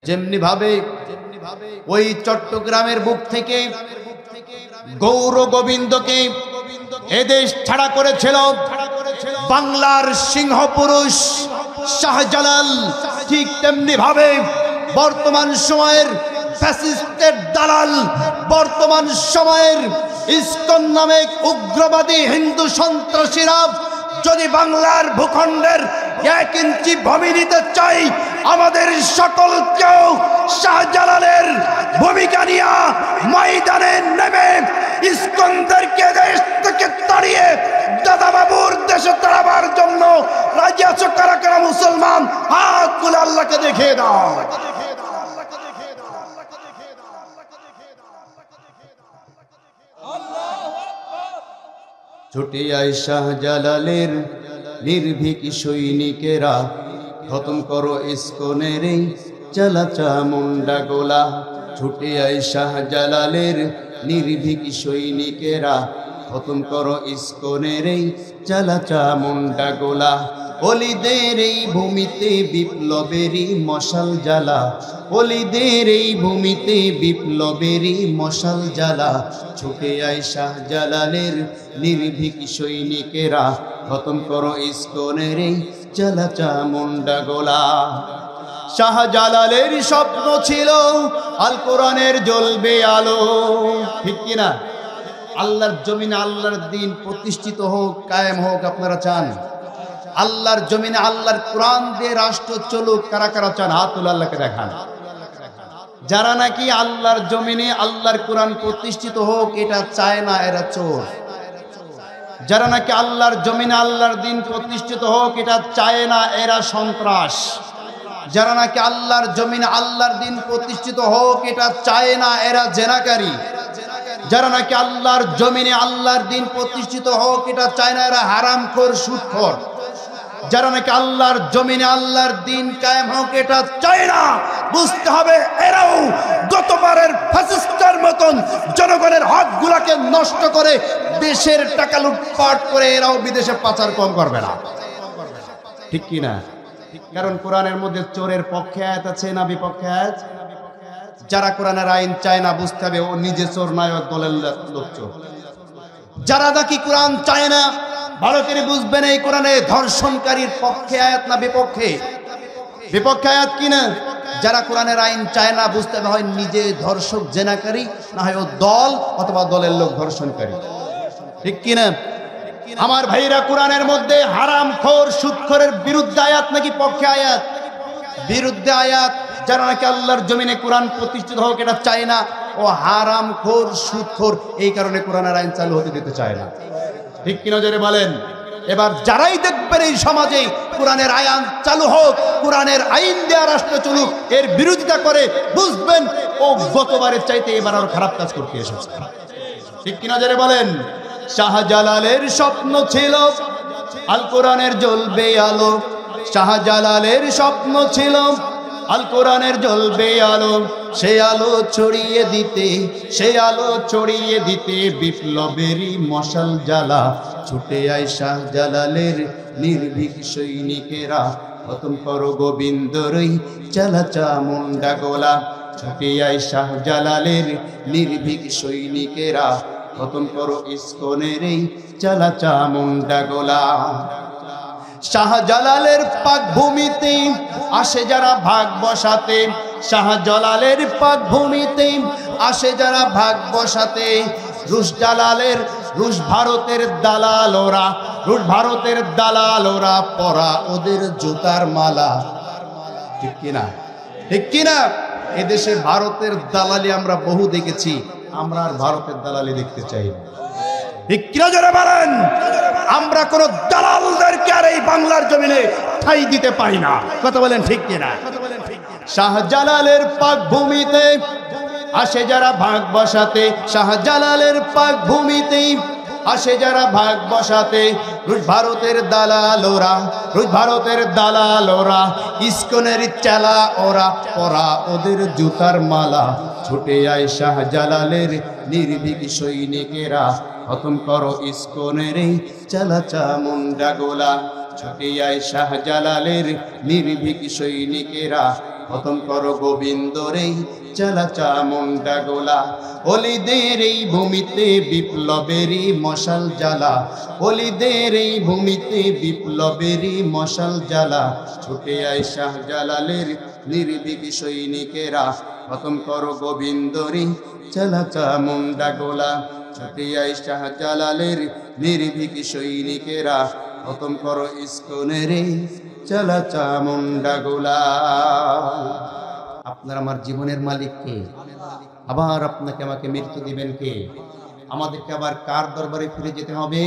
যেমনি ভাবে ওই চট্টগ্রামের বুক থেকে গৌর গোবিন্দকে এদেশ ছাড়া করেছিল বাংলার সিংহ পুরুষ শাহজালাল, ঠিক তেমনি ভাবে বর্তমান সময়ের ফ্যাসিস্টের দালাল, বর্তমান সময়ের ইসকন নামে উগ্রবাদী হিন্দু সন্ত্রাসীরা যদি বাংলার ভূখণ্ডের 1 ইঞ্চি ভূমি নিতে চাই, আমাদের সকলকেও শাহজালালের ভূমিকা নিয়ে ময়দানে নেমে ইসকন্দেরকে দেশ থেকে তাড়িয়ে দাদা বাবুর দেশে তাড়াবার জন্য রাজি আছো কারা কারা মুসলমান? হাত তুলে আল্লাহকে দেখিয়ে দাও। ছুটে আয় শাহজালালের নির্ভীক সৈনিকেরা, খতম করো ইসকনের এই চালাচা মুন্ডা গোলা। ছুটে আয় শাহজালালের নির্ভীক সৈনিকেরা, খতম করো ইসকনের এই চালাচা মুন্ডা গোলা। অলিদের এই ভূমিতে বিপ্লবেরই মশাল জ্বালা, অলিদের এই ভূমিতে বিপ্লবেরই মশাল জ্বালা। ছুটে আয় শাহজালালের নির্ভীক সৈনিকেরা, খতম করো ইসকনের এই চালাচা মুন্ডা গোলা। শাহজালালের স্বপ্ন ছিল আল কোরআনের জ্বলবে আলো, ঠিক কিনা? আল্লাহর জমিনে আল্লাহর দ্বীন প্রতিষ্ঠিত হোক, কায়েম হোক, আপনারা চান? আল্লাহর জমিনে আল্লাহর কোরআন দিয়ে রাষ্ট্র চলুক, কারা কারা চান? হাত তুলে আল্লাহকে দেখান। যারা নাকি আল্লাহর জমিনে আল্লাহর কোরআন প্রতিষ্ঠিত হোক এটা চায় না, এরা চোর। যারা নাকি আল্লাহর জমিনে আল্লাহর দ্বীন প্রতিষ্ঠিত হোক এটা চায় না, এরা সন্ত্রাস। যারা নাকি আল্লাহর জমিনে আল্লাহর দ্বীন প্রতিষ্ঠিত হোক এটা চায় না, এরা জেনাকারী। যারা নাকি আল্লাহর জমিনে আল্লাহর দ্বীন প্রতিষ্ঠিত হোক এটা চায় না, এরা হারামখোর, সুদখোর। যারা নাকি আল্লাহর জমিনে আল্লাহর দ্বীন কায়েম হোক এটা চায় না, বুঝতে হবে এরাও গতবারের ফ্যাসিস্টের মতন জনগণের হকগুলোকে নষ্ট করে দেশের টাকা লুটপাট করে এরাও বিদেশে পাচার কম করবে না, ঠিক কি না? কারণ কোরআনের মধ্যে চোরের পক্ষে আয়াত আছে না বিপক্ষে আয়াত? যারা কোরআনের আইন চায় না, বুঝতে হবে ও নিজে চোর নয়, দলের লোক চোর। যারা নাকি কোরআন চায় না, ভালো করে বুঝবেন এই কোরআনে ধর্ষণকারীর পক্ষে আয়াত না বিপক্ষে? বিপক্ষে আয়াত কিনা? যারা কোরআনের আইন চায় না, বুঝতে হবে হয় নিজে ধর্ষক জেনাকারী, না হয় ও দল অথবা দলের লোক ধর্ষণকারী, ঠিক কিনা? আমার ভাইরা, কোরআনের মধ্যে হারামখোর, সুদখোরের বিরুদ্ধে আয়াত নাকি পক্ষে আয়াত? বিরুদ্ধে আয়াত। যারা নাকি আল্লাহর জমিনে কোরআন প্রতিষ্ঠিত হোক এটা চায় না, ও হারামখোর, সুদখোর, এই কারণে কোরআনের আইন চালু হতে দিতে চায় না, ঠিক কিনা জোরে বলেন? এবার যারাই দেখবেন এই সমাজে কোরআনের আইন চালু হোক, কোরআনের আইন দেওয়া রাষ্ট্র চলুক, এর বিরোধিতা করে, বুঝবেন ও গতবারের চাইতে এবার আরো খারাপ কাজ করতে এসেছে, ঠিক কিনা জোরে বলেন? শাহজালালের স্বপ্ন ছিল আল কোরআনের জ্বলবে আলো, শাহজালালের স্বপ্ন ছিল আল কোরআনের জ্বলবে আলো। সে আলো ছড়িয়ে দিতে, সে আলো ছড়িয়ে দিতে বিপ্লবেরই মশাল জ্বালা। ছুটে আয় শাহজালালের নির্ভীক সৈনিকেরা, খতম করো গোবিন্দরই চালাচা মুন্ডা গোলা। ছুটে আয় শাহজালালের নির্ভীক সৈনিকেরা, খতম করো ইসকনের এই চালাচা মুন্ডা গোলা। শাহজালালের পাক ভূমিতে আসে যারা ভাগ বসাতে, শাহজালালের পাক ভূমিতে আসে যারা ভাগ বসাতে। রুশ ভারতের দালাল ওরা, রুশ ভারতের দালাল ওরা, পরা ওদের জুতার মালা, ঠিক কিনা? ঠিক কিনা? এদেশে ভারতের দালালি আমরা বহু দেখেছি, আমরা আর ভারতের দালালি দেখতে চাই না, ঠিক কিনা জোরে বলেন? আমরা কোন দালালদেরকে আর এই বাংলার জমিনে ঠাঁই দিতে পারি না, কথা বলেন ঠিক কিনা? শাহজালালের পাক ভূমিতে আসে যারা ভাগ বসাতে, শাহজালালের পাক ভূমিতে আসে যারা ভাগ বসাতে। রুশ ভারতের দালাল ওরা, রুশ ভারতের দালাল ওরা, ইসকনের চালা ওরা, পরা ওদের জুতার মালা। ছুটে আয় শাহজালালের নির্ভীক সৈনিকেরা, খতম করো ইসকনের এই চালাচা মুন্ডা গোলা। ছুটে আয় শাহজালালের নির্ভীক সৈনিকেরা, খতম করো গোবিন্দরে চালা চামুন্ডা গোলা। অলিদের এই ভূমিতে বিপ্লবেরই মশাল জ্বালা, অলিদের এই ভূমিতে বিপ্লবেরই মশাল জ্বালা। ছুটে আয় শাহজালালের নির্ভীক সৈনিকেরা, খতম করো গোবিন্দরে চালা চামুন্ডা গোলা। ছুটে আয় শাহজালালের নির্ভীক সৈনিকেরা, খতম করো ইস্কনের চালা চামুন্ডা গোলা। আপনার আমার জীবনের মালিক কে? আবার আপনাকে আমাকে মৃত্যু দিবেন কে? আমাদেরকে আবার কার দরবারে ফিরে যেতে হবে?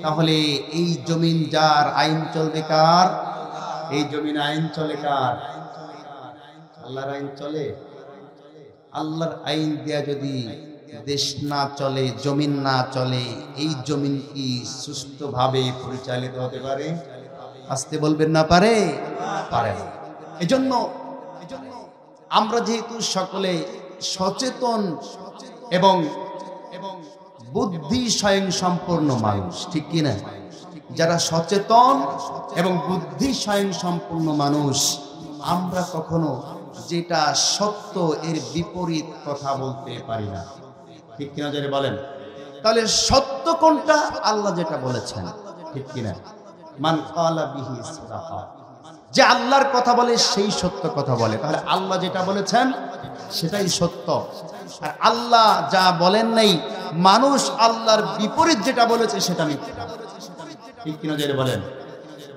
তাহলে এই জমিন যার, আইন চলবে কার? এই জমিন আইন চলে কার? আল্লাহর আইন চলে। আল্লাহর আইন দেয়া যদি দেশ না চলে, জমিন না চলে, এই জমিন কি সুষ্ঠুভাবে পরিচালিত হতে পারে? আসতে বলবেন না পারে? পারে। এজন্য আমরা যেহেতু সকলে সচেতন এবং বুদ্ধি স্বয়ং সম্পূর্ণ মানুষ, ঠিক কিনা? যারা সচেতন এবং বুদ্ধি স্বয়ং সম্পূর্ণ মানুষ, আমরা কখনো যেটা সত্য এর বিপরীত কথা বলতে পারি না, ঠিক কিনা? যারা বলেন তাহলে সত্য কোনটা? আল্লাহ যেটা বলেছেন, ঠিক কিনা? মান ক্বালা বিহি সাদাকা, যে আল্লাহর কথা বলে সেই সত্য কথা বলে। তাহলে আল্লাহ যেটা বলেছেন সেটাই সত্য, আর আল্লাহ যা বলেন নাই, মানুষ আল্লাহর বিপরীত যেটা বলেছে সেটা মিথ্যা, ঠিক কিনা? যারা বলেন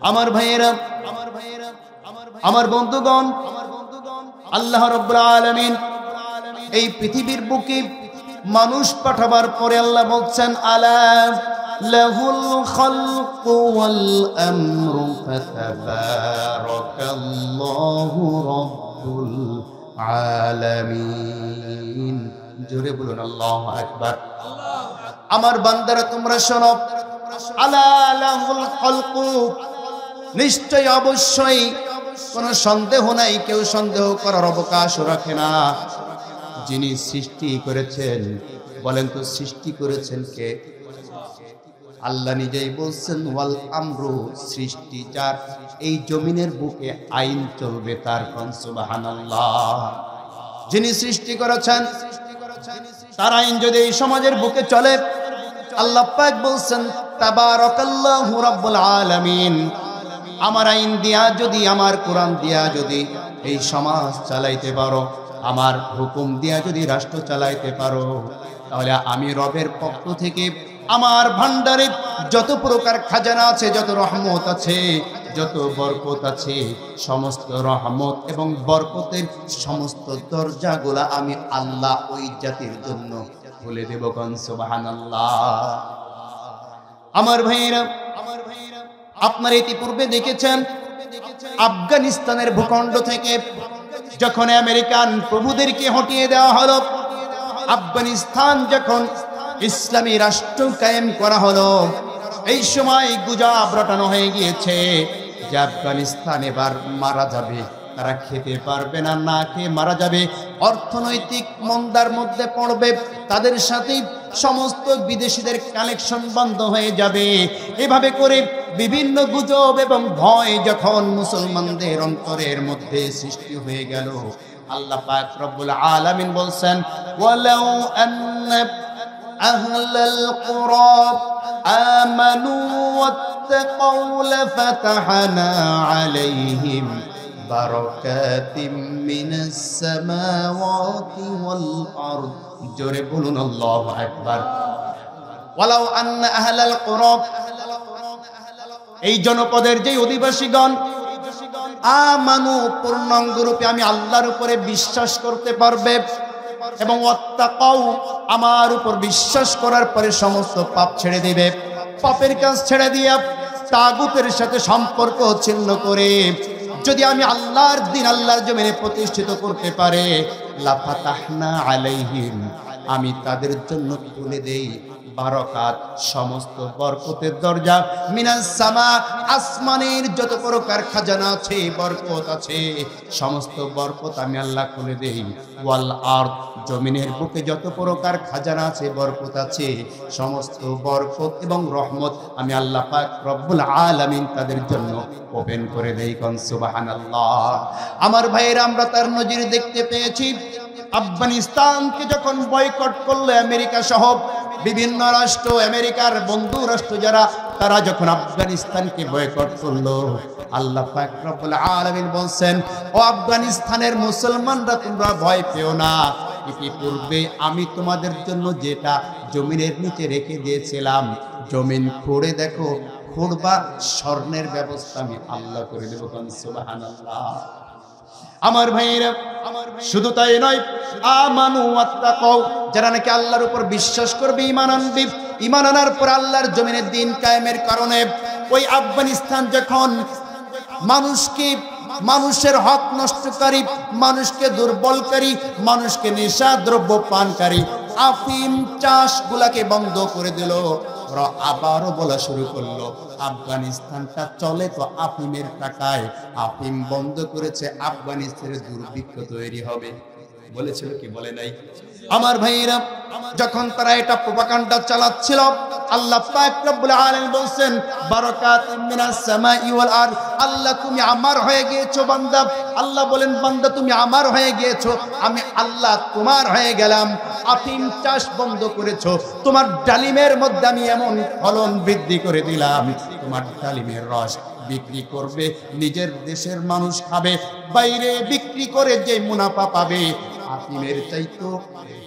আমার ভাইয়েরা, আমার বন্ধুগণ, আল্লাহ রাব্বুল আলামিন এই পৃথিবীর বুকে মানুষ পাঠাবার পরে আল্লাহ বলছেন আলা লাহুল খালকু ওয়াল আমরু ফাতাবারাকাল্লাহু রাব্বুল আলামিন। জোরে বলুন আল্লাহু আকবার। আমার বান্দারা তোমরা শোনো, আলা লাহুল খালকু, নিশ্চয় অবশ্যই কোনো সন্দেহ নাই, কেউ সন্দেহ করার অবকাশ রাখে না। যিনি সৃষ্টি করেছেন, বলেন তো সৃষ্টি করেছেন কে? আল্লাহ নিজেই বলছেন ওয়াল আমরু, সৃষ্টি যার, এই জমিনের বুকে আইন চলবে তার। সুবহানাল্লাহ। যিনি সৃষ্টি করেছেন তার আইন যদি এই সমাজের বুকে চলে, আল্লাহ পাক বলছেন তাবারাকাল্লাহু রাব্বুল আলামিন, আমার আইন দিয়া যদি, আমার কোরআন দিয়া যদি এই সমাজ চালাইতে পারো, আমার হুকুম দিয়া যদি রাষ্ট্র চালাইতে পারো, তাহলে আমি রবের পক্ষ থেকে আমার ভান্ডারে যত প্রকার খাজানা আছে, যত রহমত আছে, যত বরকত আছে, সমস্ত রহমত এবং বরকতের সমস্ত দরজাগুলা আমি আল্লাহ ওই জাতির জন্য খুলে দেব। সুবহানাল্লাহ। আমার ভাইয়েরা, আপনারা ইতিপূর্বে দেখেছেন আফগানিস্তানের ভূখণ্ড থেকে যখন আমেরিকান প্রভুদেরকে হটিয়ে দেওয়া হলো, আফগানিস্তান যখন ইসলামী রাষ্ট্র কায়েম করা হলো, এই সময় গুজব রটানো হয়ে গিয়েছে যে আফগানিস্তান এবার মারা যাবে, তারা খেতে পারবে না, না খেয়ে মারা যাবে, অর্থনৈতিক মন্দার মধ্যে পড়বে, তাদের সাথে সমস্ত বিদেশিদের কানেকশন বন্ধ হয়ে যাবে। এভাবে করে বিভিন্ন গুজব এবং ভয় যখন মুসলমানদের অন্তরের মধ্যে সৃষ্টি হয়ে গেল, আল্লাহ পাক রব্বুল আলামিন বলছেন ওয়ালাউ আন্না আহলাল কুরা আমানু ওয়াত্তাকাউ লাফাতাহনা আলাইহিম বারাকাতিম মিনাস সামাওয়াতি ওয়াল আরদ। জোরে বলুন আল্লাহু আকবার। ওয়ালাউ আন্না আহলাল কুরা, এই জনপদের যে অধিবাসীগণ আমানু, পূর্ণাঙ্গ রূপে আমি আল্লাহর উপরে বিশ্বাস করতে পারবে, এবং ওয়াত্তাকাউ, আমার উপর বিশ্বাস করার পরে সমস্ত পাপ ছেড়ে দিবে, পাপের কাজ ছেড়ে দিয়ে তাগুতের সাথে সম্পর্ক ছিন্ন করে যদি আমি আল্লাহর দিন, আল্লাহর জমিনে প্রতিষ্ঠিত করতে পারে, লাফাতাহনা আলাইহিম, আমি তাদের জন্য খুলে দেই বারাকাত, সমস্ত বরকতের দরজা। মিনাস সামা, আসমানের যত প্রকার খাজানা আছে, বরকত আছে, সমস্ত বরকত আমি আল্লাহ খুলে দেই। ওয়াল আরদ, জমিনের বুকে যত প্রকার খাজানা আছে, বরকত আছে, সমস্ত বরকত এবং রহমত আমি আল্লাহ পাক রব্বুল আলামিন তাদের জন্য ওপেন করে দেই। কোন সুবহানাল্লাহ। আমার ভাইয়েরা, আমরা তার নজির দেখতে পেয়েছি। আফগানিস্তানকে যখন বয়কট করলো আমেরিকা সহ বিভিন্ন রাষ্ট্র, আমেরিকার বন্ধু রাষ্ট্র যারা, তারা যখন আফগানিস্তানকে বয়কট করলো, আল্লাহ পাক রব্বুল আলামিন বলছেন, ও আফগানিস্তানের মুসলমানরা, তোমরা ভয় পেও না। ইতিপূর্বে আমি তোমাদের জন্য যেটা জমিনের নিচে রেখে দিয়েছিলাম, জমিন খুঁড়ে দেখো, খুঁড়বা, স্বর্ণের ব্যবস্থা আমি আল্লাহ করে দেব। সুবহানাল্লাহ। আমার ভাইয়েরা, শুধু তাই নয়, আমানু ওয়াত্তাকাউ, যারা নাকি আল্লাহর উপর বিশ্বাস করবে, ঈমান আনবে, ঈমান আনার পর আল্লাহর জমিনের দিন কায়েমের কারণে ওই আফগানিস্তান যখন মানুষের হক নষ্টকারী, মানুষকে দুর্বলকারী, মানুষকে নেশা দ্রব্য পানকারী আফিম চাষগুলাকে বন্ধ করে দিল, ওরা আবারও বলা শুরু করলো, আফগানিস্তানটা চলে তো আফিমের টাকায়, আফিম বন্ধ করেছে, আফগানিস্তানের দুর্ভিক্ষ তৈরি হবে। বলেছিল কি বলে নাই? আমার ভাইয়েরা, যখন তারা এটা প্রোপাগান্ডা চালাচ্ছিল, আল্লাহ পাক রব্বুল আলামিন বলেন, বারাকাতুম মিনাস সামাই ওয়াল আরদ, আল্লাহ তুমি আমার হয়ে গিয়েছো বান্দা। আল্লাহ বলেন, বান্দা তুমি আমার হয়ে গিয়েছো, আমি আল্লাহ তোমার হয়ে গেলাম। আফিম চাষ বন্ধ করেছো, তোমার ডালিমের মধ্যে আমি এমন ফলন বৃদ্ধি করে দিলাম, তোমার ডালিমের রস বিক্রি করবে, নিজের দেশের মানুষ খাবে, বাইরে বিক্রি করে যে মুনাফা পাবে, আফিমের চাইতো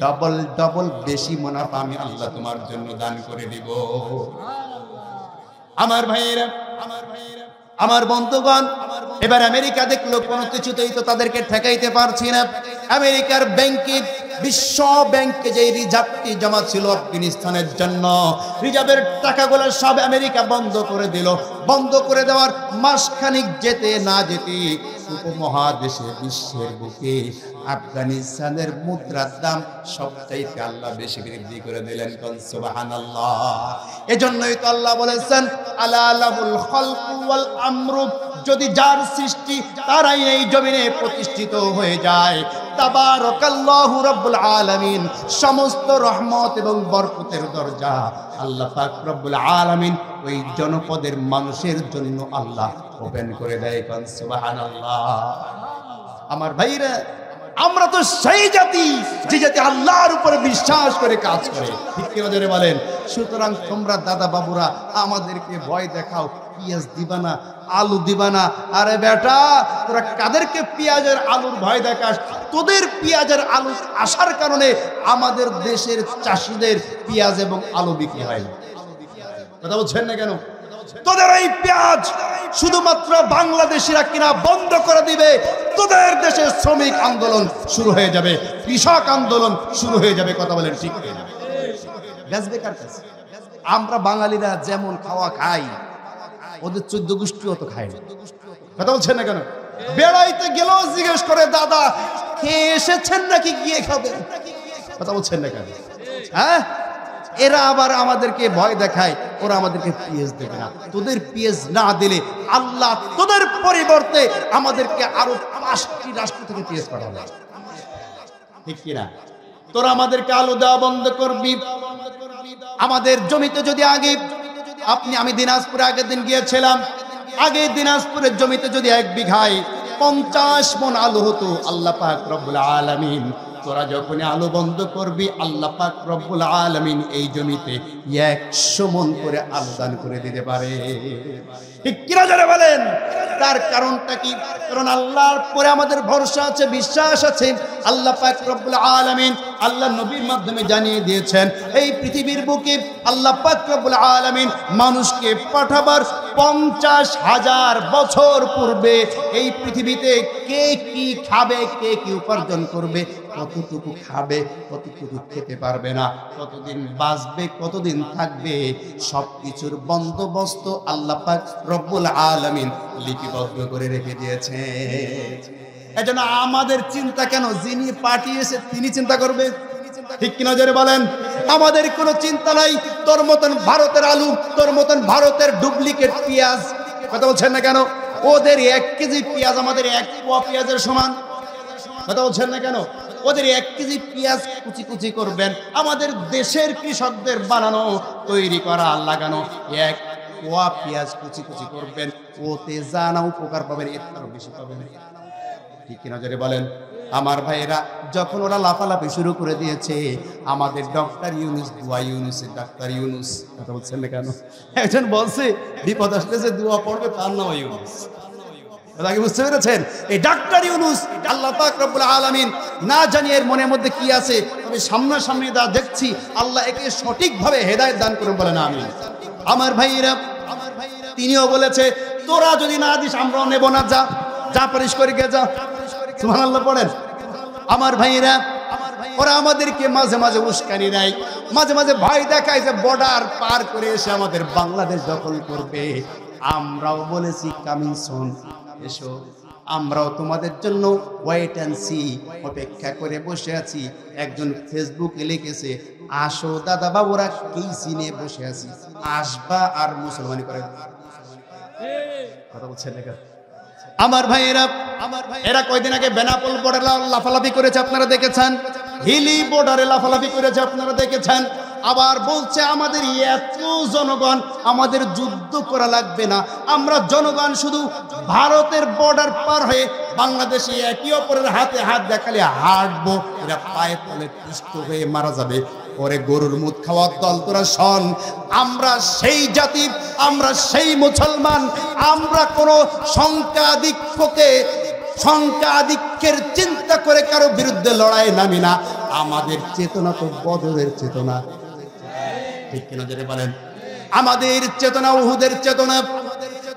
ডবল ডবল বেশি মুনাফা আমি আল্লাহ তোমার জন্য দান করে দিব। আমার ভাইয়েরা, আমার বন্ধুগণ, এবার আমেরিকা দেখলো কোনো কিছুতেই তো তাদেরকে ঠেকাইতে পারছি না। আমেরিকার ব্যাংকে, বিশ্ব ব্যাংকে যে রিজার্ভটি জমা ছিল আফগানিস্তানের জন্য, রিজার্ভের টাকাগুলো সব আমেরিকা বন্ধ করে দিল। বন্ধ করে দেওয়ার মাসখানিক যেতে না যেতে উপমহাদেশে, বিশ্বের বুকে আফগানিস্তানের মুদ্রার দাম সবচাইতে আল্লাহ বেশি বৃদ্ধি করে দিলেন। কোন সুবহানাল্লাহ। এজন্যই তো আল্লাহ বলেছেন, আলা লাহুল খালকু ওয়াল আমরু, যদি যার সৃষ্টি তারাই এই জমিনে প্রতিষ্ঠিত হয়ে যায়, তাবারাকাল্লাহু রাব্বুল আলামিন, সমস্ত রহমত এবং বরকতের দরজা আল্লাহ পাক রব্বুল আলামিন ওই জনপদের মানুষের জন্য আল্লাহ ওপেন করে দেয়। কোন সুবহানাল্লাহ। আমার ভাইরা, আমরা তো সেই জাতি যে জাতি আল্লাহর উপরে বিশ্বাস করে কাজ করে, ঠিক কি নজরে বলেন? সুতরাং তোমরা দাদা বাবুরা আমাদেরকে ভয় দেখাও, পেঁয়াজ দিবা না, আলু দিবা না। আরে বেটা, তোরা কাদেরকে পেঁয়াজের আলুর ভয় দেখাস? তোদের পেঁয়াজের আলু আসার কারণে আমাদের দেশের চাষিদের পেঁয়াজ এবং আলু বিক্রি হয় না। কথা বলছেন না কেন? তোদের এই পেঁয়াজ শুধুমাত্র বাংলাদেশিরা কিনা বন্ধ করে দিবে, তোদের দেশে শ্রমিক আন্দোলন শুরু হয়ে যাবে, কৃষক আন্দোলন শুরু হয়ে যাবে। কথা বলেন ঠিক হয়ে যাবে। বেচবে কার কাছে? আমরা বাঙালিরা যেমন খাওয়া খাই, ওদের 14 গোষ্ঠীও তো খায় না। কথা বলছেন না কেন? বেড়াইতে গেলেও জিজ্ঞেস করে, দাদা খেয়ে এসেছেন নাকি গিয়ে খাবেন? কথা বলছেন না কেন? হ্যাঁ, এরা আবার আমাদেরকে ভয় দেখায়, ওরা আমাদেরকে পেঁয়াজ দেবে না। তোদের পেঁয়াজ না দিলে আল্লাহ তোদের পরিবর্তে আমাদেরকে আরো 5টি রাষ্ট্র থেকে পেঁয়াজ পাঠাবে, ঠিক কিনা? তোরা আমাদেরকে আলু দেওয়া বন্ধ করবি। আমাদের জমিতে যদি আগে আমি দিনাজপুরে আগের দিন গিয়েছিলাম, আগে দিনাজপুরের জমিতে যদি 1 বিঘায় 50 মণ আলু হতো, আল্লাহ পাক রব্বুল আলামিন তোরা যখনই আলু বন্ধ করবি, আল্লাহ পাক রব্বুল আলামিন এই জমিতে 100 মণ করে আলু দান করে দিতে পারে। ঠিক কিনা যারা বলেন? তার কারণটা কি? কারণ আল্লাহর পরে আমাদের ভরসা আছে, বিশ্বাস আছে। আল্লাহ পাক রব্বুল আলামিন আল্লাহ নবীর মাধ্যমে জানিয়ে দিয়েছেন, এই পৃথিবীর বুকে আল্লাহ পাক রব্বুল আলামিন মানুষকে পাঠাবার 50,000 বছর পূর্বে এই পৃথিবীতে কে কি খাবে, কে কি উপার্জন করবে, কতটুকু খাবে, কতটুকু খেতে পারবে না, কতদিন বাঁচবে, কতদিন থাকবে, সবকিছুর বন্দোবস্ত আল্লাহ পাক রব্বুল আলামিন লিপিবদ্ধ করে রেখে দিয়েছে। এজন্য আমাদের চিন্তা কেন? যিনি পাঠিয়েছে তিনি চিন্তা করবে। ঠিক কি নজরে বলেন? আমাদের কোনো চিন্তা নাই তোর মতন ভারতের আলু, তোর মতন ভারতের ডুপ্লিকেট পেঁয়াজ, কথা বলছেন না কেন? ওদের 1 কেজি পেঁয়াজ আমাদের 1 পোয়া পেঁয়াজের সমান, কথা বলছেন না কেন? ওদের 1 কেজি পেঁয়াজ কুচি কুচি করবেন, আমাদের দেশের কৃষকদের বানানো তৈরি করা লাগানো 1 পোয়া পেঁয়াজ কুচি কুচি করবেন, ওতে জানা উপকার পাবেন, এর আরো বেশি পাবেন। ঠিক কি নজরে বলেন? আমার ভাইয়েরা, যখন ওরা লাফালাফি শুরু করে দিয়েছে, আমাদের ডক্টর ইউনুস, দোয়া ইউনুসের ডাক্তার ইউনুস, কথা বলছেন না কেন? একজন বলছে বিপদ আসলে যে দোয়া পড়বে তার নাম ইউনুস, কথা কি বুঝতে পেরেছেন? এই ডাক্তার ইউনুস আল্লাহ পাক রব্বুল আলামিন না জানি এর মনের মধ্যে কি আছে, তবে সামনাসামনি যা দেখছি আল্লাহ একে সঠিকভাবে হেদায়েত দান করুন, বলেন আমিন। আমার ভাইয়েরা, তিনিও বলেছে তোরা যদি না দিস আমরাও নেব না, যা যা পারিস করে গে যা, সুবহানাল্লাহ পড়েন। আমার ভাইয়েরা, ওরা আমাদেরকে মাঝে মাঝে উস্কানি দেয়, মাঝে মাঝে ভয় দেখায় যে বর্ডার পার করে এসে আমাদের বাংলাদেশ দখল করবে। আমরাও বলেছি কামিং সুন, এসো, আমরাও তোমাদের জন্য ওয়েট অ্যান্ড সি, অপেক্ষা করে বসে আছি। একজন ফেসবুকে লিখেছে, আসো দাদা বাবুরা কি সিনে বসে আছি, আসবা আর মুসলমানি করে, কথা বলছেন না? আমার ভাইয়েরা, এরা কয়দিন আগে বেনাপোল বর্ডারে লাফালাফি করেছে, আপনারা দেখেছেন। হিলি বর্ডারে লাফালাফি করেছে, আপনারা দেখেছেন। আবার বলছে আমাদের এত জনগণ, আমাদের যুদ্ধ করা লাগবে না, আমরা জনগণ শুধু ভারতের বর্ডার পার হয়ে বাংলাদেশে একে অপরের হাতে হাত দেখালে হাঁটবো, এরা পায়ে তলে পিষ্ট হয়ে মারা যাবে। পরে গরুর মুখ খাওয়ার দল তোরা শোন, আমরা সেই জাতি, আমরা সেই মুসলমান, আমরা কোনো সংখ্যাধিক্যের চিন্তা করে কারো বিরুদ্ধে লড়াই নামি না। আমাদের চেতনা তো বদরের চেতনা, ঠিক কিনা জোরে বলেন? আমাদের চেতনা উহুদের চেতনা,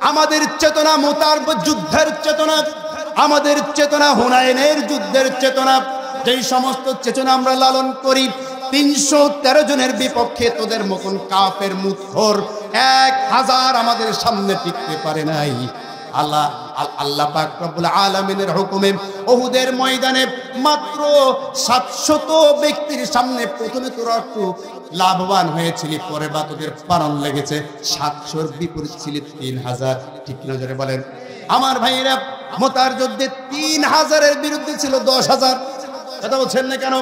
আমাদের চেতনা মুতার যুদ্ধের চেতনা, আমাদের চেতনা হুনাইনের যুদ্ধের চেতনা। যেই সমস্ত চেতনা আমরা লালন করি, 313 জনের বিপক্ষে তোদের মতন কাফের মুখর 1000 আমাদের সামনে টিকতে পারে নাই। আল্লাহ পাক রব্বুল আলামিনের হুকুমে উহুদের ময়দানে মাত্র 700 ব্যক্তির সামনে প্রথমে তোরা একটু লাভবান হয়েছিলি, পরে বা তোদের পারণ লেগেছে। 700-র বিপরীত ছিল 3000, ঠিক নজরে বলেন? আমার ভাইয়েরা, মোতার যুদ্ধে 3000-এর বিরুদ্ধে ছিল 10,000, কথা বলছেন না কেন?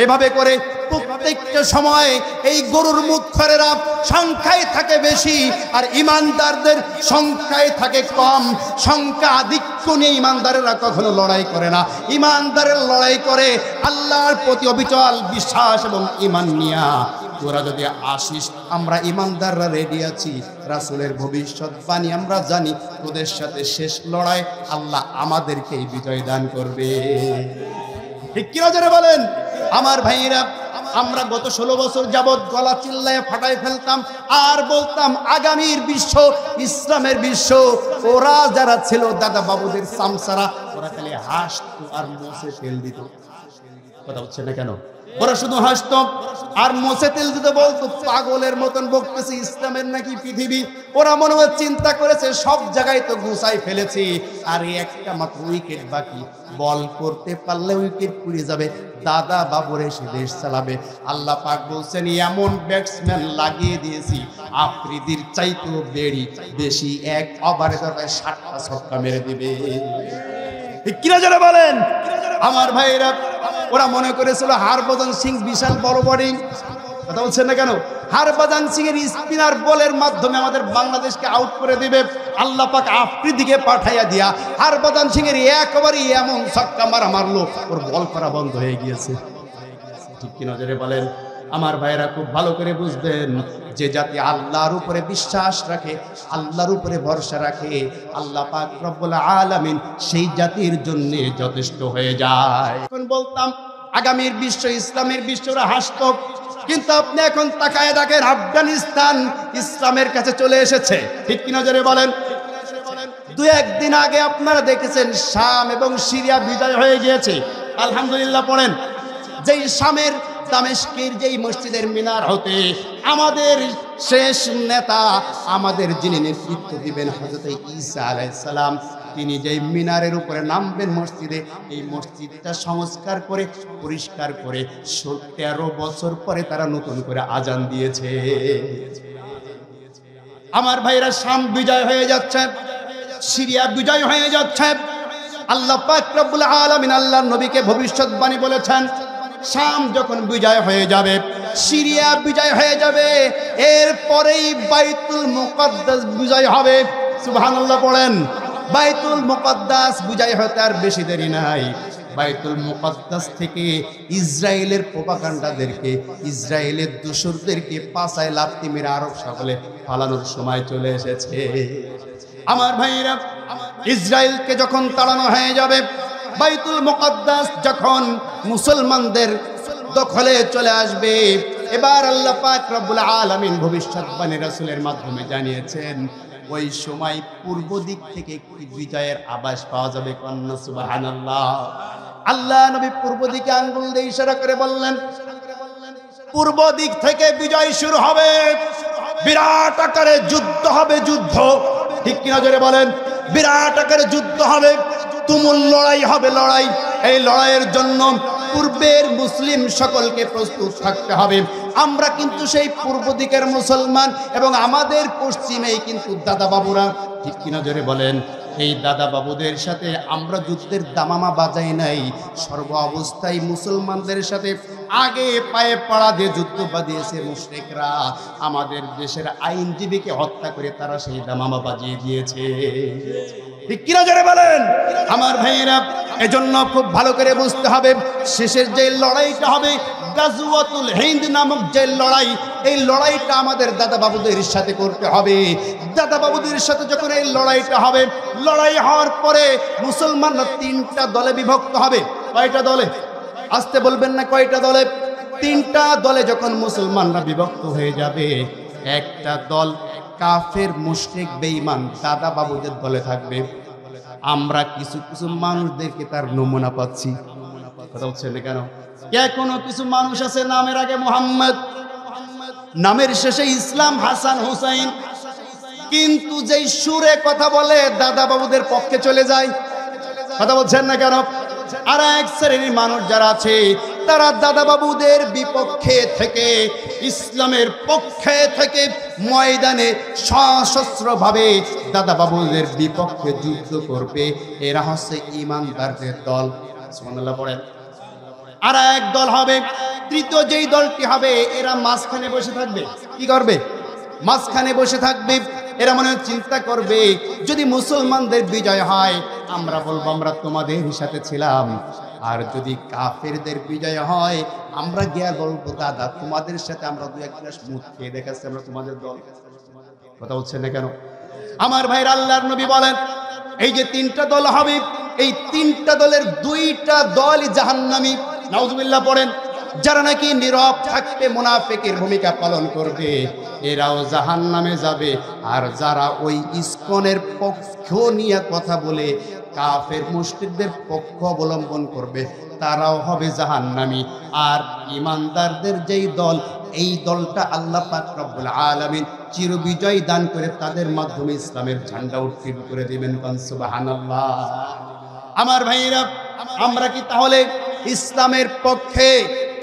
এভাবে করে প্রত্যেকটা সময় এই গরুর মুখরেরা সংখ্যায় থাকে বেশি, আর ইমানদারদের সংখ্যায় থাকে কম। সংখ্যা আধিক্য নিয়ে ইমানদারেরা কখনো লড়াই করে না। ইমানদারের লড়াই করে আল্লাহর প্রতি অবিচল বিশ্বাস এবং ইমান নিয়া। তোরা যদি আসিস, আমরা ইমানদাররা রেডি আছি। রাসূলের ভবিষ্যৎবাণী আমরা জানি, তোদের সাথে শেষ লড়াই আল্লাহ আমাদেরকেই বিজয় দান করবে, ঠিক কি নজরে বলেন? আমার ভাইয়েরা, আমরা গত 16 বছর যাবৎ গলা চিল্লায় ফাটাই ফেলতাম আর বলতাম আগামীর বিশ্ব ইসলামের বিশ্ব। ওরা যারা ছিল দাদা বাবুদের সামসারা, ওরা খালি হাসতো আর মুছে তেল দিত, কথা হচ্ছে না কেন? ওরা শুধু হাসতো আর মুছে তেল দিতে বলতো, পাগলের মতন বকতেছে ইসলামের নাকি পৃথিবী। ওরা মনে হয় চিন্তা করেছে সব জায়গায় তো গুছাই ফেলেছি, আর একটা মাত্র উইকেট বাকি, বল করতে পারলে উইকেট পুড়ে যাবে, দাদা বাবুর এসে দেশ চালাবে। আল্লাহ পাক বলছেন এমন ব্যাটসম্যান লাগিয়ে দিয়েছি আফ্রিদির চাইতেও বেশি, 1 ওভারে 60টা ছক্কা মেরে দিবে, ঠিক কিনা যারা বলেন? আমার ভাইরা, ওরা মনে করেছিল হরভজন সিং বিশাল বড় বোলিং, কথা বলছেন না কেন? হরভজন সিং এর স্পিনার বলের মাধ্যমে আমাদের বাংলাদেশকে আউট করে দিবে। আল্লাহ পাক আফ্রিদিকে পাঠাইয়া দিয়া হরভজন সিং এর একবারই এমন ছক্কা মারলো, ওর বল করা বন্ধ হয়ে গিয়েছে, ঠিক কি নজরে বলেন? আমার ভাইরা, খুব ভালো করে বুঝবেন, যে জাতি আল্লাহর উপরে বিশ্বাস রাখে, আল্লাহর উপরে ভরসা রাখে, আল্লাহ পাক রব্বুল আলামিন সেই জাতির জন্য যথেষ্ট হয়ে যায়। এখন বলতাম আগামীর বিশ্ব ইসলামের বিশ্বরা হাসত, কিন্তু আপনি এখন তাকায় দেখেন আফগানিস্তান ইসলামের কাছে চলে এসেছে, ঠিক কি নজরে বলেন? 2-1 দিন আগে আপনারা দেখেছেন শাম এবং সিরিয়া বিজয় হয়ে গিয়েছে, আলহামদুলিল্লাহ পড়েন। যেই শামের দামেস্কের যেই মসজিদের মিনার হতে আমাদের শেষ নেতা, আমাদের যিনি নেতৃত্ব দিবেন হযরত ঈসা আলাইহিস সালাম, তিনি যেই মিনারের উপরে নামবেন মসজিদে, এই মসজিদটা সংস্কার করে পরিষ্কার করে 13 বছর পরে তারা নতুন করে আজান দিয়েছে। আমার ভাইরা, শাম বিজয় হয়ে যাচ্ছে, সিরিয়া বিজয় হয়ে যাচ্ছে। আল্লাহ পাক রব্বুল আলামিন আল্লাহর নবীকে ভবিষ্যৎবাণী বলেছেন, শাম যখন বিজয় হয়ে যাবে, সিরিয়া বিজয় হয়ে যাবে, এরপরেই বাইতুল মুকাদ্দাস বিজয় হবে। সুবহানাল্লাহ পড়েন। বাইতুল মুকাদ্দাস বিজয় হতে আর বেশি দেরি নাই। বাইতুল মুকাদ্দাস থেকে ইসরায়েলের প্রোপাগান্ডাদেরকে, ইসরায়েলের দোসরদেরকে পাছায় লাথি মেরে আরব সাগরে পালানোর সময় চলে এসেছে। আমার ভাইরা, ইসরায়েলকে যখন তাড়ানো হয়ে যাবে, বাইতুল মুকাদ্দাস যখন মুসলমানদের দখলে চলে আসবে, এবার আল্লাহ পাক রব্বুল আলামিন ভবিষ্যৎবাণী রাসূলের মাধ্যমে জানিয়েছেন, ওই সময় পূর্ব দিক থেকে একটি বিজয়ের আভাস পাওয়া যাবে। কন্যা সুবহানাল্লাহ। আল্লাহ নবী পূর্ব দিকে আঙ্গুল দিয়ে ইশারা করে বললেন, পূর্ব দিক থেকে বিজয় শুরু হবে, বিরাট আকারে যুদ্ধ হবে। যুদ্ধ, ঠিক কিনা জোরে বলেন? বিরাট আকারে যুদ্ধ হবে, তুমুল লড়াই হবে। লড়াই, এই লড়াইয়ের জন্য পূর্বের মুসলিম সকলকে প্রস্তুত থাকতে হবে। আমরা কিন্তু সেই পূর্ব দিকের মুসলমান, এবং আমাদের পশ্চিমেই কিন্তু দাদা বাবুরা, ঠিক কিনা জোরে বলেন? এই দাদা বাবুদের সাথে আমরা যুদ্ধের দামামা বাজাই নাই। সর্ব অবস্থায় মুসলমানদের সাথে আগে পায়ে পাড়া দিয়ে যুদ্ধ বাঁধিয়েছে মুশরিকরা। আমাদের দেশের আইনজীবীকে হত্যা করে তারা সেই দামামা বাজিয়ে দিয়েছে। ঠিক কিনা জোরে বলেন? আমার ভাইয়েরা, এজন্য খুব ভালো করে বুঝতে হবে, শেষের যে লড়াইটা হবে, গাজওয়াতুল হিন্দ নামক যে লড়াই, এই লড়াইটা আমাদের দাদা বাবুদের সাথে করতে হবে। দাদা বাবুদের সাথে যখন এই লড়াইটা হবে, লড়াই হওয়ার পরে মুসলমানরা 3টা দলে বিভক্ত হবে। কয়টা দলে? আসতে বলবেন না, কয়টা দলে? 3টা দলে যখন মুসলমানরা বিভক্ত হয়ে যাবে, একটা দল কাফের মুশরিক বেঈমান দাদা বাবুদের দলে থাকবে। আমরা কিছু কিছু মানুষদেরকে তার নমুনা পাচ্ছি। কথা হচ্ছে না কেন? কোনো কিছু মানুষ আছে নামের আগে মোহাম্মদ, নামের শেষে ইসলাম, হাসান, হুসাইন, কিন্তু যেই সুরে কথা বলে দাদা বাবুদের পক্ষে চলে যায়। কথা বলছেন না কেন? আর এক শ্রেণীর মানুষ যারা আছে, তারা দাদা বাবুদের বিপক্ষে থেকে, ইসলামের পক্ষে থেকে ময়দানে সশস্ত্রভাবে দাদা বাবুদের বিপক্ষে যুদ্ধ করবে। এরা হচ্ছে ঈমানদারদের দল। সুবহানাল্লাহ পড়েন। আর এক দল হবে, তৃতীয় যেই দলটি হবে, এরা মাঝখানে বসে থাকবে। কি করবে? মাঝখানে বসে থাকবে। এরা মনে চিন্তা করবে, যদি মুসলমানদের বিজয় হয়, আমরা বলবো আমরা তোমাদের সাথে ছিলাম। আর যদি কাফেরদের বিজয় হয়, আমরা গিয়ে বলবো দাদা তোমাদের সাথে আমরা 2-1 গ্লাস মুখ খেয়ে দেখাচ্ছি, আমরা তোমাদের দল। কথা বলছেন না কেন? আমার ভাইরা, আল্লাহর নবী বলেন, এই যে 3টা দল হবে, এই 3টা দলের 2টা দলই জাহান্নামী। নাউজুবিল্লাহ পড়েন। যারা নাকি নীরব থাকবে, মুনাফিকের ভূমিকা পালন করবে, এরাও জাহান্নামে যাবে। আর যারা ওই ইসকনের পক্ষ নিয়ে কথা বলে কাফের মুশরিকদের পক্ষ অবলম্বন করবে, তারাও হবে জাহান্নামী। আর ঈমানদারদের যেই দল, এই দলটা আল্লাহ পাক রব্বুল আলামিন চিরবিজয় দান করে তাদের মাধ্যমে ইসলামের ঝান্ডা উত্তোলন করে দিবেন। সুবহানাল্লাহ। আমার ভাইরা, আমরা কি তাহলে ইসলামের পক্ষে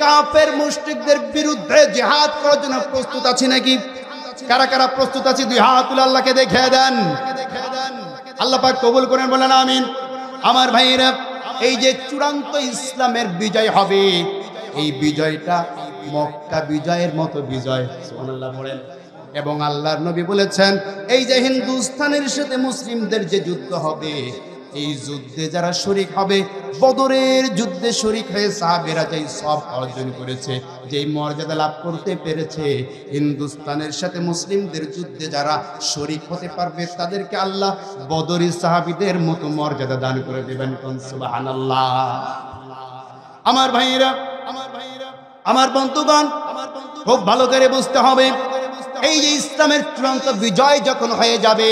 কাফের মুশরিকদের বিরুদ্ধে জিহাদ করার জন্য প্রস্তুত আছি নাকি? কারা কারা প্রস্তুত আছি? 2 হাত তুলে আল্লাহকে দেখিয়ে দেন। আল্লাহ পাক কবুল করেন, বলেন আমিন। আমার ভাইরা, এই যে চূড়ান্ত ইসলামের বিজয় হবে, এই বিজয়টা মক্কা বিজয়ের মতো বিজয়। সুবহানাল্লাহ বলেন। এবং আল্লাহর নবী বলেছেন, এই যে হিন্দুস্তানের সাথে মুসলিমদের যে যুদ্ধ হবে, এই যুদ্ধে যারা শরীক হবে, বদরের যুদ্ধে শরীক হয়ে সাহাবীরা যেই সব অর্জন করেছে, যেই মর্যাদা লাভ করতে পেরেছে, হিন্দুস্তানের সাথে মুসলিমদের যুদ্ধে যারা শরীক হতে পারবে, তাদেরকে আল্লাহ বদরি সাহাবীদের মতো মর্যাদা দান করে দেবেন। সুবহানাল্লাহ। আমার ভাইরা, আমার বন্ধুগণ, খুব ভালো করে বুঝতে হবে, এই যে ইসলামের চূড়ান্ত বিজয় যখন হয়ে যাবে,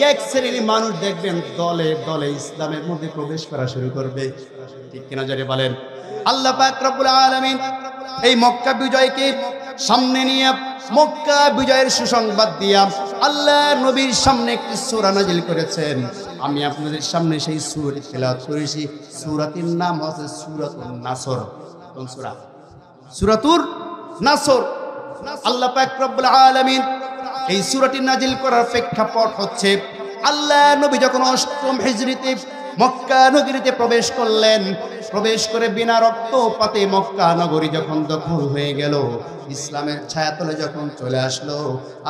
এক শ্রেণীর মানুষ দেখবেন দলে দলে ইসলামের মধ্যে প্রবেশ করা শুরু করবে। ঠিক কিনা জোরে বলেন? আল্লাহ পাক রব্বুল আলামিন এই মক্কা বিজয়কে সামনে নিয়ে, মক্কা বিজয়ের সুসংবাদ দিয়া আল্লাহ নবীর সামনে একটি সূরা নাজিল করেছেন। আমি আপনাদের সামনে সেই সূরাটি তেলাওয়াত করেছি। সূরাটির নাম হচ্ছে সূরাতুন নাসর। কোন সূরা? সূরাতুর নাসর। আল্লাহ পাক রব্বুল আলামিন এই সূরাটি নাজিল করার প্রেক্ষাপট হচ্ছে আল্লাহ নবী যখন ৮ম হিজরিতে মক্কা নগরীতে প্রবেশ করলেন, প্রবেশ করে বিনা রক্তপাতে মক্কা নগরী যখন দখল হয়ে গেল, ইসলামের ছায়াতলে যখন চলে আসলো,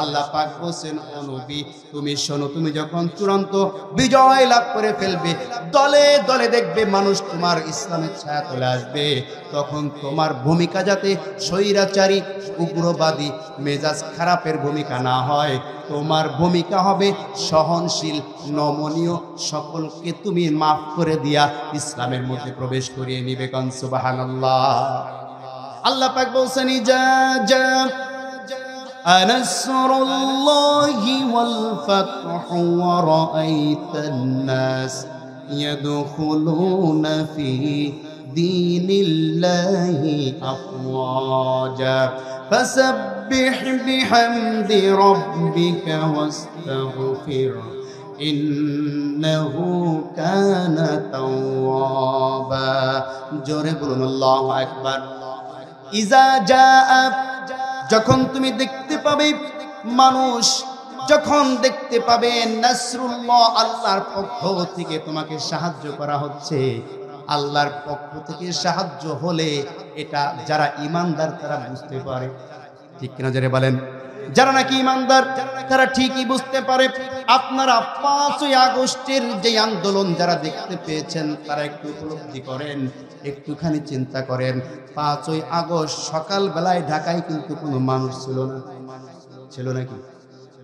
আল্লাহ পাক বলেন, ও নবী তুমি শোনো, তুমি যখন চূড়ান্ত বিজয় লাভ করে ফেলবে, দলে দলে দেখবে মানুষ তোমার ইসলামের ছায়াতলে আসবে, তখন তোমার ভূমিকা যাতে স্বৈরাচারী উগ্রবাদী মেজাজ খারাপের ভূমিকা না হয়, তোমার ভূমিকা হবে সহনশীল নমনীয়, সকলকে তুমি মাফ করে দিয়া ইসলামের মধ্যে প্রবেশ করিয়ে নিবে। কান সুবহানাল্লাহ। আল্লাহ পাক বলছেন, ইজা জা নাসরুল্লাহি ওয়াল ফাতহু ওয়া রাআইতান নাস ইয়াদখুলুনা ফি দীনিল্লাহি আফওয়াজা ফাসাব্বিহ বিহামদি রাব্বিকা ওয়াস্তাগফির ইন্নাহু কানা তাওয়াবা। জোরে বলুন আল্লাহু আকবার। ইজা জাআ, যখন তুমি দেখতে পাবে মানুষ, যখন দেখতে পাবে নাসরুল্লাহ, আল্লাহর পক্ষ থেকে তোমাকে সাহায্য করা হচ্ছে, আল্লাহর পক্ষ থেকে সাহায্য হলে এটা যারা ঈমানদার তারা বুঝতে পারে, ঠিক কিনা যারা বলেন? যারা নাকি ঈমানদার তারা ঠিকই বুঝতে পারে। আপনারা 5ই আগস্টের যে আন্দোলন যারা দেখতে পেয়েছেন তারা একটু উপলব্ধি করেন, একটুখানি চিন্তা করেন। 5ই আগস্ট সকালবেলায় ঢাকায় কিন্তু কোনো মানুষ ছিল না, ছিল নাকি?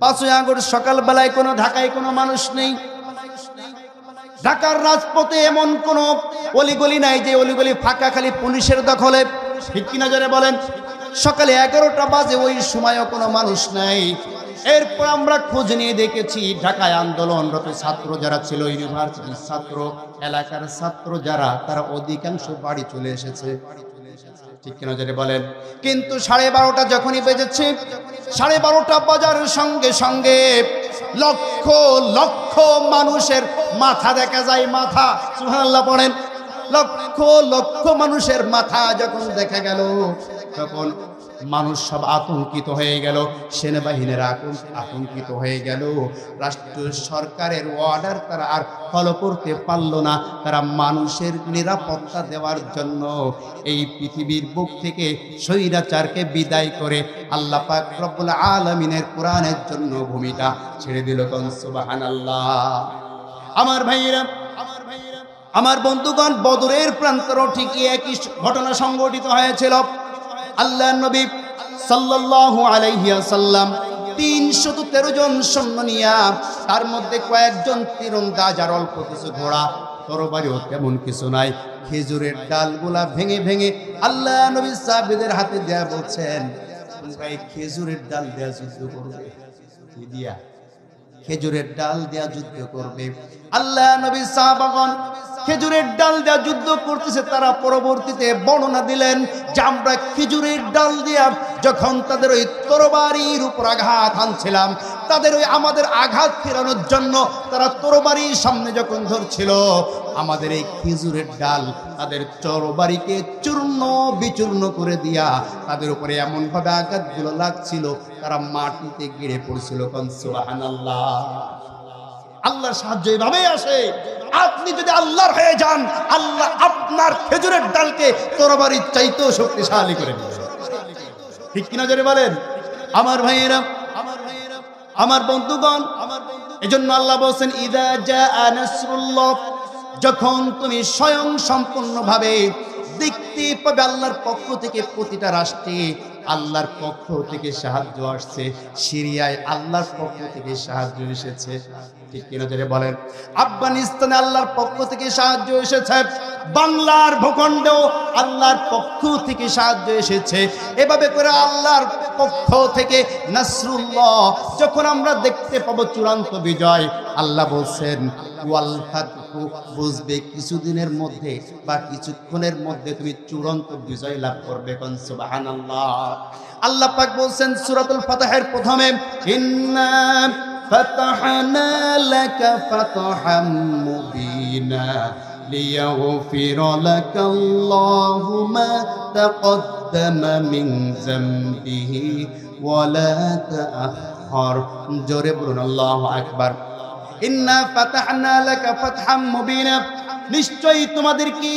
5ই আগস্ট সকালবেলায় কোনো ঢাকায় কোনো মানুষ নেই। ঢাকার রাজপথে এমন কোনো অলিগলি নাই যে অলিগলি ফাঁকা, খালি পুলিশের দখলে, ঠিক কিনা যারা বলেন? সকালে 11টা বাজে, ওই সময়ও কোনো মানুষ নাই। এরপর আমরা খোঁজ নিয়ে দেখেছি ঢাকায় আন্দোলনরত ছাত্র যারা ছিল, ইউনিভার্সিটির ছাত্র, এলাকার ছাত্র যারা, তারা অধিকাংশ বাড়ি চলে এসেছে, ঠিক কিনা যারা বলেন? কিন্তু 12:30 যখনই বেজেছে, 12:30 বাজার সঙ্গে সঙ্গে লক্ষ লক্ষ মানুষের মাথা দেখা যায়, মাথা, সুবহানাল্লাহ পড়েন। লক্ষ লক্ষ মানুষের মাথা যখন দেখা গেল, তখন মানুষ সব আতঙ্কিত হয়ে গেল, সেনাবাহিনীরা আতঙ্কিত হয়ে গেল। রাষ্ট্রীয় সরকারের অর্ডার তারা আর ফলো করতে পারল না। তারা মানুষের নিরাপত্তা দেওয়ার জন্য এই পৃথিবীর বুক থেকে স্বৈরাচারকে বিদায় করে আল্লাহ পাক রব্বুল আলামিনের কোরআনের জন্য ভূমিটা ছেড়ে দিল। কোন সুবহানাল্লাহ। আমার ভাইয়েরা, আমার বন্ধুগণ, বদরের প্রান্তরও ঠিকই একই ঘটনা সংঘটিত হয়েছিল। আল্লাহর নবী সাল্লাল্লাহু আলাইহি ওয়াসাল্লাম 313 জন সৈন্য নিয়া, তার মধ্যে কয়েকজন তীরন্দাজ আর অল্প কিছু ঘোড়া, তরবারিও তেমন কিছু নাই, খেজুরের ডালগুলা ভেঙে ভেঙে আল্লাহ নবী সাহাবীদের হাতে দেয়া বলছেন, ভাই খেজুরের ডাল দেয়া যুদ্ধ করবে, কি দিয়া? খেজুরের ডাল দেয়া যুদ্ধ করবে। আল্লাহ নবী সাহাবাগণ খেজুরের ডাল দেয়া যুদ্ধ করতেছে। তারা পরবর্তীতে বর্ণনা দিলেন যে আমরা খেজুরের ডাল দিয়া যখন তাদের ওই তরবারির উপর আঘাত হানছিলাম, তাদের ওই আমাদের আঘাত ফেরানোর জন্য তারা তরবারির সামনে যখন ধরছিল, আমাদের এই খেজুরের ডাল তাদের তরবারিকে চূর্ণ বিচূর্ণ করে দিয়া তাদের উপরে এমনভাবে আঘাতগুলো লাগছিল, তারা মাটিতে গিরে পড়ছিল। কোন সুবহানাল্লাহ। আল্লাহর সাহায্য এভাবেই আসে। আপনি যদি আল্লাহর হয়ে যান, আল্লাহ আপনার খেজুরের ডালকে তরবারির চাইতেও শক্তিশালী করে দিবে, ঠিক কিনা জোরে বলেন? আমার ভাইয়েরা, আমার বন্ধুগণ, এজন্য আল্লাহ বলেন, ইযা জাআ নাসরুল্লাহ, যখন তুমি স্বয়ং সম্পূর্ণভাবে দেখতে পাবে আল্লাহর পক্ষ থেকে প্রতিটা রাষ্ট্রে আল্লাহর পক্ষ থেকে সাহায্য আসছে। সিরিয়ায় আল্লাহর পক্ষ থেকে সাহায্য এসেছে, ঠিক কিনা যারা বলেন? আফগানিস্তানে আল্লাহর পক্ষ থেকে সাহায্য এসেছে। বাংলার ভূখণ্ডেও আল্লাহর পক্ষ থেকে সাহায্য এসেছে। এভাবে করে আল্লাহর পক্ষ থেকে নাসরুল্লাহ যখন আমরা দেখতে পাবো, চূড়ান্ত বিজয়, আল্লাহ বলছেন ওয়াল ফাতহু, বুঝবে কিছুদিনের মধ্যে বা কিছুক্ষণের মধ্যে তুমি চূড়ান্ত বিজয় লাভ করবে। কোন সুবহানাল্লাহ। আল্লাহ পাক বলছেন সূরাতুল ফাতহের প্রথমে, ইন্না ফাতাহনা লাকা ফাতহাম মুবিনা লিয়াগফির লাকা আল্লাহু মা তাকদ্দামা মিন যামবিহি ওয়া লা তাআখার। জোরে বলুন আল্লাহু আকবার। ইন্না ফাতাহনা লাকা ফাতহাম মুবিনা, নিশ্চয়ই তোমাদেরকে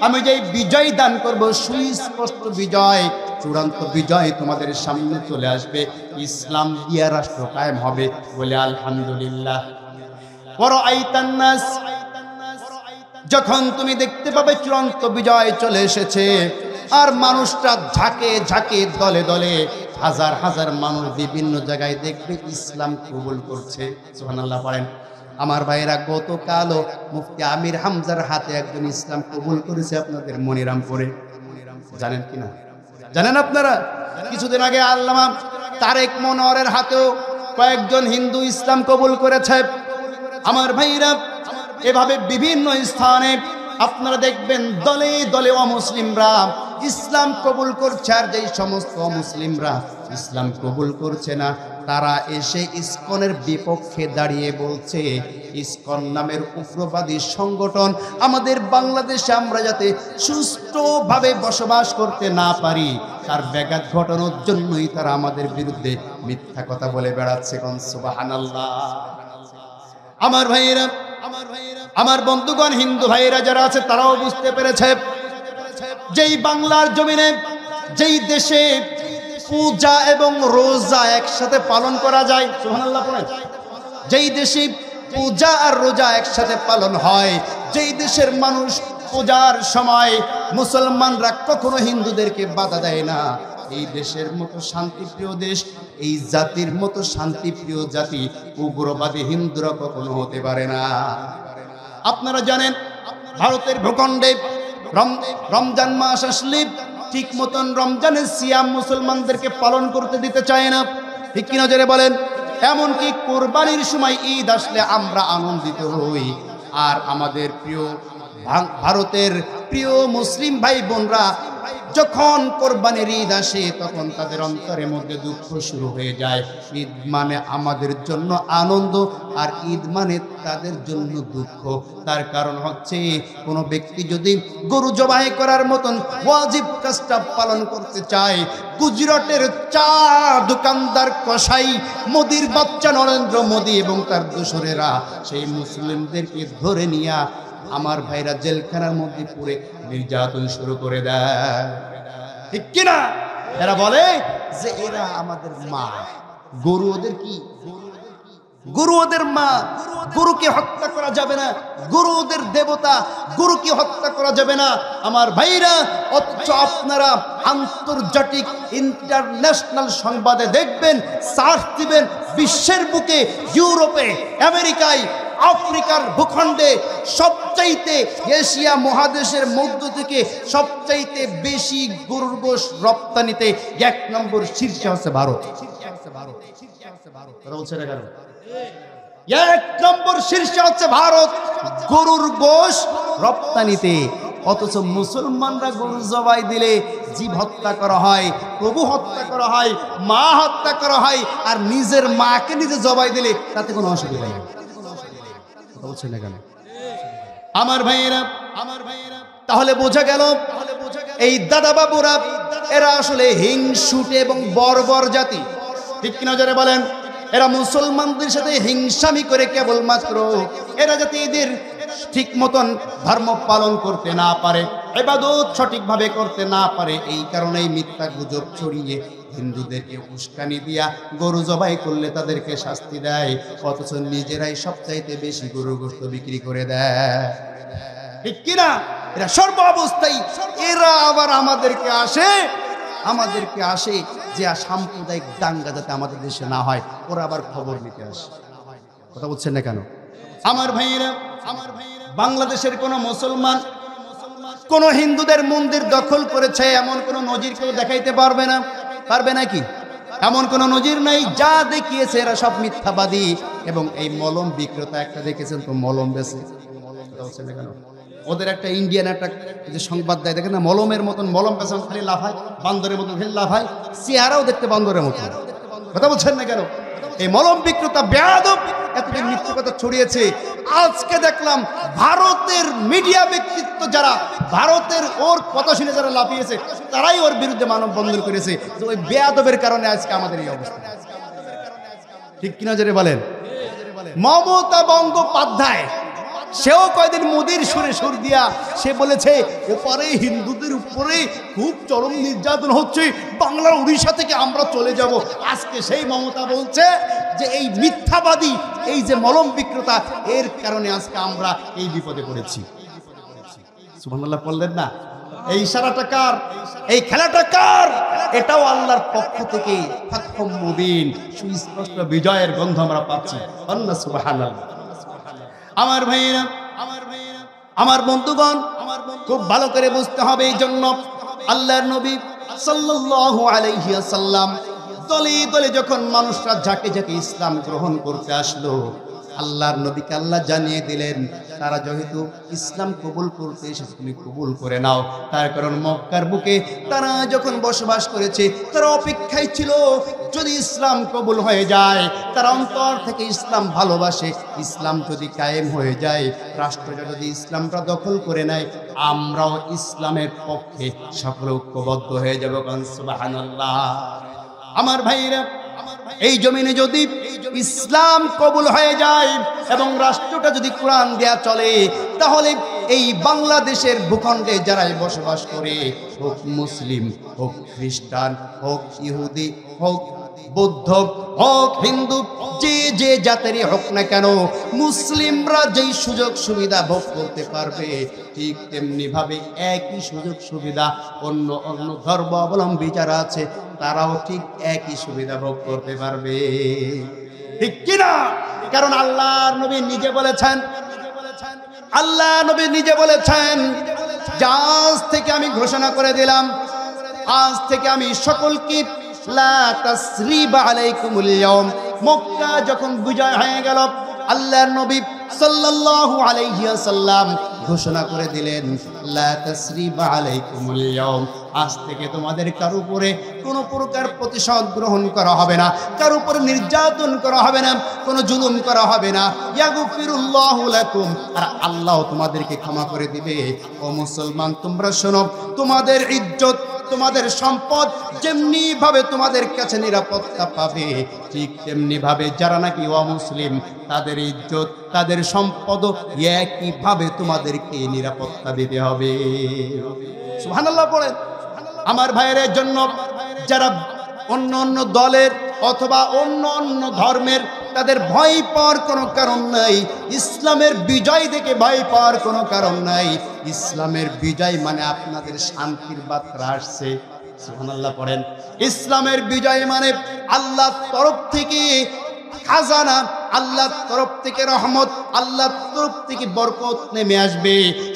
আমি যে বিজয় দান করব, সুস্পষ্ট বিজয়, চূড়ান্ত বিজয় তোমাদের সামনে চলে আসবে, ইসলাম দিয়া রাষ্ট্র কায়েম হবে। বলে আলহামদুলিল্লাহ। ওয়ারাআইতান নাস, যখন তুমি দেখতে পাবে চূড়ান্ত বিজয় চলে এসেছে, আর মানুষটা ঝাঁকে ঝাঁকে দলে দলে হাজার হাজার মানুষ বিভিন্ন জায়গায় দেখবে ইসলাম কবুল করছে। সুবহানাল্লাহ পড়েন। আমার ভাইরা, গতকালও মুফতি আমির হামজার হাতে একজন ইসলাম কবুল করেছে আপনাদের মনিরামপুরে। জানেন কিনা? জানেন আপনারা? কিছুদিন আগে আল্লামা তারেক মনোয়ারের হাতেও কয়েকজন হিন্দু ইসলাম কবুল করেছে। আমার ভাইরা, এভাবে বিভিন্ন স্থানে আপনারা দেখবেন দলে দলে অমুসলিমরা ইসলাম কবুল করছে, আর যেই সমস্ত অমুসলিমরা ইসলাম কবুল করছে না, তারা এসে ইসকনের বিপক্ষে দাঁড়িয়ে বলছে, ইসকন নামের উগ্রবাদী সংগঠন আমাদের বাংলাদেশে আমরা যাতে সুষ্ঠুভাবে বসবাস করতে না পারি, তার ব্যাঘাত ঘটানোর জন্যই তারা আমাদের বিরুদ্ধে মিথ্যা কথা বলে বেড়াচ্ছে। সুবহানাল্লাহ। আমার ভাইয়েরা, আমার বন্ধুগণ, হিন্দু ভাইয়েরা যারা আছে তারাও বুঝতে পেরেছে, যেই বাংলার জমিনে, যেই দেশে পূজা এবং রোজা একসাথে পালন করা যায়, সুবহানাল্লাহ পড়েন, যেই দেশে পূজা আর রোজা একসাথে পালন হয়, যেই দেশের মানুষ পূজার সময় মুসলমানরা কখনো হিন্দুদেরকে বাধা দেয় না, এই দেশের মতো শান্তিপ্রিয় দেশ, এই জাতির মতো শান্তিপ্রিয় জাতি উগ্রবাদী হিন্দুরা কখনো হতে পারে না। আপনারা জানেন, ভারতের ভূখণ্ডে রমজান মাস আসলে ঠিক মতন রমজানের সিয়াম মুসলমানদেরকে পালন করতে দিতে চায় না, ঠিক কিনা জোরে বলেন? এমনকি কোরবানির সময় ঈদ আসলে আমরা আনন্দিত হই, আর আমাদের প্রিয় ভারতের প্রিয় মুসলিম ভাই বোনরা যখন কোরবানির ঈদ আসে তখন তাদের অন্তরের মধ্যে দুঃখ শুরু হয়ে যায়। ঈদ মানে আমাদের জন্য আনন্দ, আর ঈদ মানে তাদের জন্য দুঃখ। তার কারণ হচ্ছে, কোনো ব্যক্তি যদি গরু জবাই করার মতন ওয়াজিব কাজটা পালন করতে চায়, গুজরাটের চা দোকানদার কসাই মোদির বাচ্চা নরেন্দ্র মোদি এবং তার দোসরেরা সেই মুসলিমদেরকে ধরে নিয়ে আমার ভাইরা জেলখানার মধ্যে পুরে নির্যাতন শুরু করে দেয়, ঠিক কিনা? এরা বলে যে এরা আমাদের মা, গরু ওদের কি? গরু ওদের মা, গরুকে হত্যা করা যাবে না, গরু ওদের দেবতা, গরুকে হত্যা করা যাবে না। আমার ভাইরা, অথচ আপনারা আন্তর্জাতিক ইন্টারন্যাশনাল সংবাদে দেখবেন, সার্চ দিবেন, বিশ্বের বুকে, ইউরোপে, আমেরিকায়, আফ্রিকার ভূখণ্ডে সবচাইতে, এশিয়া মহাদেশের মধ্য থেকে সবচাইতে বেশি গরুর গোশ রপ্তানিতে 1 নম্বর শীর্ষে হচ্ছে ভারত। এক নম্বর শীর্ষে হচ্ছে ভারত গরুর গোশ রপ্তানিতে। অথচ মুসলমানরা গরু জবাই দিলে জীব হত্যা করা হয়, প্রভু হত্যা করা হয়, মা হত্যা করা হয়, আর নিজের মাকে নিজে জবাই দিলে তাতে কোনো অসুবিধা নেই। আমার ভাইয়েরা, তাহলে বোঝা গেল এই দাদা বাবুরা এরা আসলে হিংসুটে এবং বর্বর জাতি, ঠিক কিনা যারা বলেন? এরা মুসলমানদের সাথে হিংসামি করে কেবলমাত্র এরা যাতে এদের ঠিক মতন ধর্ম পালন করতে না পারে, ইবাদত সঠিকভাবে করতে না পারে, এই কারণেই মিথ্যা গুজব ছড়িয়ে হিন্দুদেরকে উস্কানি দিয়া গরু জবাই করলে তাদেরকে শাস্তি দেয়, অথচ নিজেরাই সবচাইতে বেশি গরু গোশত বিক্রি করে দেয়, ঠিক কিনা? এরা সর্ব অবস্থায় এরা আবার আমাদেরকে আসে যে সাম্প্রদায়িক দাঙ্গা যাতে আমাদের দেশে না হয়, ওরা আবার খবর নিতে আসে। কথা বলছেন না কেন? আমার ভাইয়েরা, বাংলাদেশের কোন মুসলমান কোন হিন্দুদের মন্দির দখল করেছে এমন কোন নজির কেউ দেখাইতে পারবে না? পারবে নাকি? এমন কোন নজির নাই। যা দেখিয়েছে এরা সব মিথ্যাবাদী। এবং এই মলম বিক্রেতা একটা দেখেছেন তো, মলম বেচে, ওদের একটা ইন্ডিয়ান একটা যে সংবাদ দেয় দেখেন না, মলমের মতন মলম পেছন খালি লাফায়, বান্দরের মতন খালি লাফায়, চেহারাও দেখতে বান্দরের মতন। কথা বলছেন না কেন? এই মলম বিক্রেতা বেয়াদব এতদিন মিথ্যা কথা ছড়িয়েছে। আজকে দেখলাম ভারতের মিডিয়া ব্যক্তিত্ব যারা, ভারতের ওর কথা শুনে যারা লাফিয়েছে, তারাই ওর বিরুদ্ধে মানববন্ধন করেছে। তো ওই বেয়াদবের কারণে আজকে আমাদের এই অবস্থা। ঠিক কিনা জোরে বলেন? মমতা বন্দ্যোপাধ্যায় সেও কয়দিন মোদির সুরে সুর দিয়া সে বলেছে ওপারে হিন্দুদের উপরে খুব চরম নির্যাতন হচ্ছে, বাংলার উড়িষ্যা থেকে আমরা চলে যাব। আজকে সেই মমতা বলছে যে এই মিথ্যাবাদী, এই যে মলম বিক্রেতা, এর কারণে আজকে আমরা এই বিপদে পড়েছি। সুবহানাল্লাহ বললেন না? এই ইশারাটা কার? এই খেলাটা কার? এটাও আল্লাহর পক্ষ থেকে ফাতহুম মুবিন, সুস্পষ্ট বিজয়ের গন্ধ আমরা পাচ্ছি। আল্লাহ সুবহানাল্লাহ। আমার ভাইরা, আমার বন্ধুগণ, খুব ভালো করে বুঝতে হবে। এই জন্য আল্লাহর নবী সাল্লাল্লাহু আলাইহি ওয়াসাল্লাম দলে দলে যখন মানুষরা ঝাঁকে ঝাঁকে ইসলাম গ্রহণ করতে আসলো, আল্লাহর নবীকে আল্লাহ জানিয়ে দিলেন তারা যেহেতু ইসলাম কবুল করতে এসেছে তুমি কবুল করে নাও। তার কারণ মক্কার বুকে তারা যখন বসবাস করেছে তারা অপেক্ষায় ছিল যদি ইসলাম কবুল হয়ে যায়, তারা অন্তর থেকে ইসলাম ভালোবাসে, ইসলাম যদি কায়েম হয়ে যায়, রাষ্ট্র যদি ইসলামটা দখল করে নেয়, আমরাও ইসলামের পক্ষে সকলে ঐক্যবদ্ধ হয়ে যাব। সুবহানাল্লাহ। আমার ভাইরা, এই জমিনে যদি ইসলাম কবুল হয়ে যায় এবং রাষ্ট্রটা যদি কোরআন দেয়া চলে, তাহলে এই বাংলাদেশের ভূখণ্ডে যারাই বসবাস করে, হোক মুসলিম, হোক খ্রিস্টান, হোক ইহুদি, হোক বৌদ্ধ, হোক হিন্দু, যে যে জাতেরই হোক না কেন, মুসলিমরা যেই সুযোগ সুবিধা ভোগ করতে পারবে, ঠিক তেমনি ভাবে একই সুযোগ সুবিধা অন্য অন্য ধর্মাবলম্বী যারা আছে তারাও ঠিক একই সুবিধা ভোগ করতে পারবে। ঠিক কিনা? কারণ আল্লাহর নবী নিজে বলেছেন, আল্লাহ নবী নিজে বলেছেন, আজ থেকে আমি ঘোষণা করে দিলাম, আজ থেকে আমি সকলকে লা তাসরিবা আলাইকুমুল ইয়াওম। মক্কা যখন বিজয় হয়ে গেল, আল্লাহর নবী সাল্লাল্লাহু আলাইহি ওয়াসাল্লাম ঘোষণা করে দিলেন লা তাসরিবা আলাইকুমুল ইয়াওম, আজ থেকে তোমাদের কারো উপরে কোনো প্রকার প্রতিশোধ গ্রহণ করা হবে না, কারো উপরে নির্যাতন করা হবে না, কোনো জুলুম করা হবে না। ইয়াগফিরুল্লাহু লাকুম, আর আল্লাহ তোমাদেরকে ক্ষমা করে দিবে। ও মুসলমান, তোমরা শোনো, তোমাদের ইজ্জত, তোমাদের সম্পদ যেমনি ভাবে তোমাদের কাছে নিরাপত্তা পাবে, ঠিক তেমনি ভাবে যারা নাকি অমুসলিম তাদের ইজ্জত, তাদের সম্পদ একই ভাবে তোমাদেরকে নিরাপত্তা দিতে হবে। সুবহানাল্লাহ পড়েন। আমার ভাইয়ের জন্য যারা অন্য অন্য দলের অথবা অন্য অন্য ধর্মের, তাদের ভয় পাওয়ার কোনো কারণ নাই। ইসলামের বিজয় দেখে ভয় পাওয়ার কোনো কারণ নাই। ইসলামের বিজয় মানে আপনাদের শান্তির বার্তা আসছে। সুবহানাল্লাহ পড়েন। ইসলামের বিজয় মানে আল্লাহর তরফ থেকে খাজানা, আল্লাহর তরফ থেকে রহমত, আল্লাহর তরফ থেকে বরকত নেমে আসবে,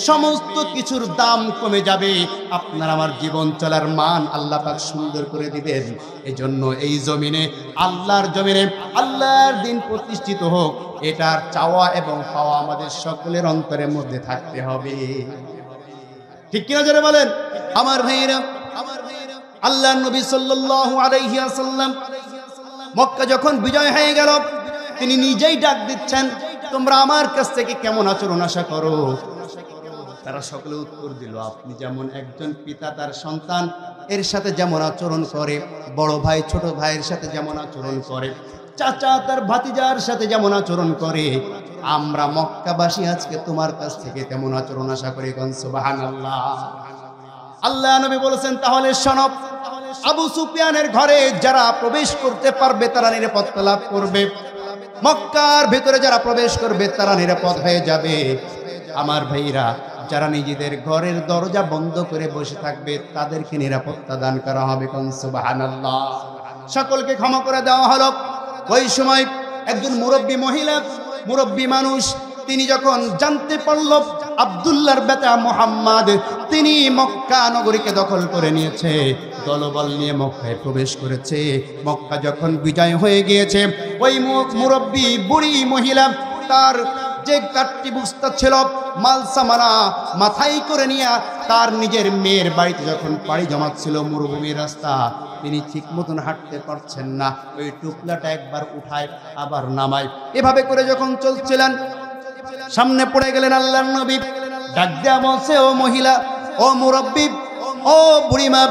সমস্ত কিছুর দাম কমে যাবে, আপনার আমার জীবন চলার মান আল্লাহ পাক সুন্দর করে দিবেন। এজন্য এই জমিনে, আল্লাহর জমিনে আল্লাহর দিন প্রতিষ্ঠিত হোক, এটার চাওয়া এবং পাওয়া আমাদের সকলের অন্তরের মধ্যে থাকতে হবে। ঠিক কিনা জোরে বলেন? আমার ভাইয়েরা, আল্লাহর নবী সাল্লাল্লাহু আলাইহি ওয়াসাল্লাম মক্কা যখন বিজয় হয়ে গেল, তিনি নিজেই ডাক দিচ্ছেন, তোমরা আমার কাছ থেকে কেমন আচরণ আশা করো? তারা সকলে উত্তর দিল, আপনি যেমন একজন পিতা তার সন্তান এর সাথে যেমন আচরণ করে, বড় ভাই ছোট ভাইয়ের সাথে যেমন আচরণ করে, চাচা তার ভাতিজার সাথে যেমন আচরণ করে, আমরা মক্কাবাসী আজকে তোমার কাছ থেকে তেমন আচরণ আশা করি। সুবহানাল্লাহ। আল্লাহ নবী বলেছেন, তাহলে শোনো, আবু সুফিয়ানের ঘরে যারা প্রবেশ করতে পারবে তারা নিরাপত্তা লাভ করবে, মক্কার ভেতরে যারা প্রবেশ করবে তারা নিরাপদ হয়ে যাবে। আমার ভাইরা, যারা নিজেদের ঘরের দরজা বন্ধ করে বসে থাকবে তাদেরকে নিরাপত্তা দান করা হবে। সুবহানাল্লাহ। সকলকে ক্ষমা করে দেওয়া হলো। ওই সময় একজন মুরব্বী মহিলা, মুরব্বী মানুষ, তিনি যখন জানতে পারল আব্দুল্লাহর বেটা মুহাম্মদ তিনি মক্কা নগরীকে দখল করে নিয়েছে, দলবল নিয়ে মক্কায় প্রবেশ করেছে, মক্কা যখন বিজয় হয়ে গিয়েছে, ওই মুরব্বী বুড়ি মহিলা তার যে কাট্টি বুস্তা ছিল মাল সামানা মাথায় করে নিয়ে তার নিজের মেয়ের বাড়িতে যখন পাড়ি জমাচ্ছিল মরুভূমির রাস্তা, তিনি ঠিক মতন হাঁটতে পারছেন না, ওই টুকলাটা একবার উঠায় আবার নামায়, এভাবে করে যখন চলছিলেন সামনে পড়ে গেলেন আল্লাহর নবী। ডাক দেয়া বলছে, ও মহিলা, ও মুরব্বী, ও বুড়িমা,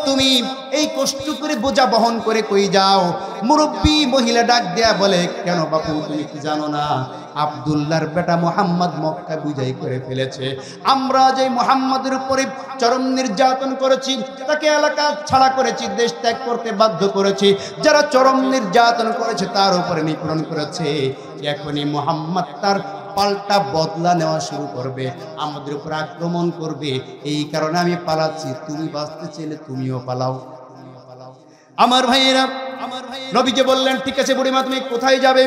তুমি এই কষ্ট করে বোঝা বহন করে কই যাও? মুরব্বী মহিলা ডাক দেয়া বলে, কেন বাপু, তুমি কি জানো না আব্দুল্লাহর বেটা মুহাম্মদ মক্কা বিজয় করে ফেলেছে। আমরা যে মুহাম্মাদের উপরে চরম নির্যাতন করেছি, তাকে এলাকা ছাড়া করেছি, দেশ ত্যাগ করতে বাধ্য করেছি, যারা চরম নির্যাতন করেছে তার উপরে নিপীড়ন করেছে, এখনই মুহাম্মদ তার পাল্টা বদলা নেওয়া শুরু করবে, আমাদের উপর আক্রমণ করবে, এই কারণে আমি পালাচ্ছি, তুমি বাঁচতে চাইলে তুমিও পালাও। আমার ভাইয়েরা, নবীজি বললেন, ঠিক আছে বুড়িমা, তুমি কোথায় যাবে?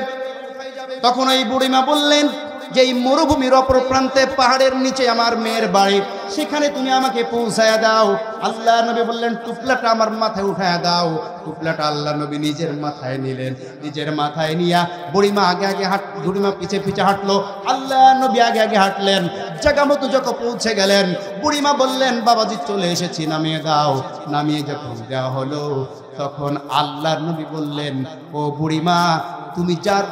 তখন এই বুড়িমা বললেন যে এই মরুভূমির অপর প্রান্তে পাহাড়ের নিচে আমার মেয়ের বাড়ি, সেখানে তুমি আমাকে পৌঁছায়া দাও। আল্লাহ নবী বললেন, টুপলাটা আমার মাথায় উঠায়া দাও। টুপলাটা আল্লাহ নবী নিজের মাথায় নিলেন, নিজের মাথায় নিয়া বুড়িমা আগে আগে বুড়িমা পিছে পিছে হাঁটলো, আল্লাহ নবী আগে আগে হাঁটলেন। জায়গা মতো যখন পৌঁছে গেলেন, বুড়িমা বললেন, বাবাজি চলে এসেছি, নামিয়ে দাও। নামিয়ে যখন দেওয়া হলো, তখন আল্লাহর নবী বললেন, ও বুড়িমা, তুমি যার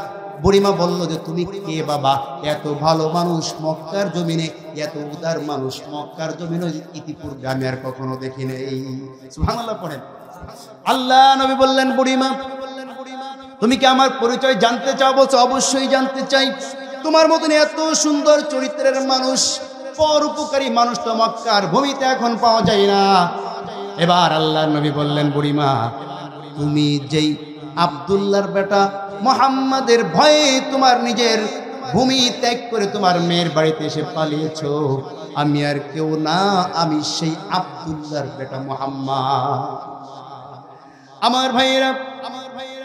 বুড়িমা বলল যে তুমি কে বাবা? এত ভালো মানুষ মক্কার জমিনে, এত উদার মানুষ মক্কার জমিনে ইতিপূর্বে আমি আর কখনো দেখি নেই। সুবহানাল্লাহ পড়েন। আল্লাহ নবী বললেন, বুড়িমা, তুমি কি আমার পরিচয় জানতে চাও? বলছো, অবশ্যই জানতে চাই। তোমার মতন এত সুন্দর চরিত্রের মানুষ, পরোপকারী মানুষ তো মক্কার ভূমিতে এখন পাওয়া যায় না। এবার আল্লাহ নবী বললেন, বুড়িমা, তুমি যেই আব্দুল্লাহর বেটা মুহাম্মাদের ভয়ে তোমার নিজের ভূমি ত্যাগ করে তোমার মেয়ের বাড়িতে এসে পালিয়েছো, আমি আর কেউ না, আমি সেই আব্দুল্লাহর বেটা মুহাম্মদ। আমার ভাইয়েরা,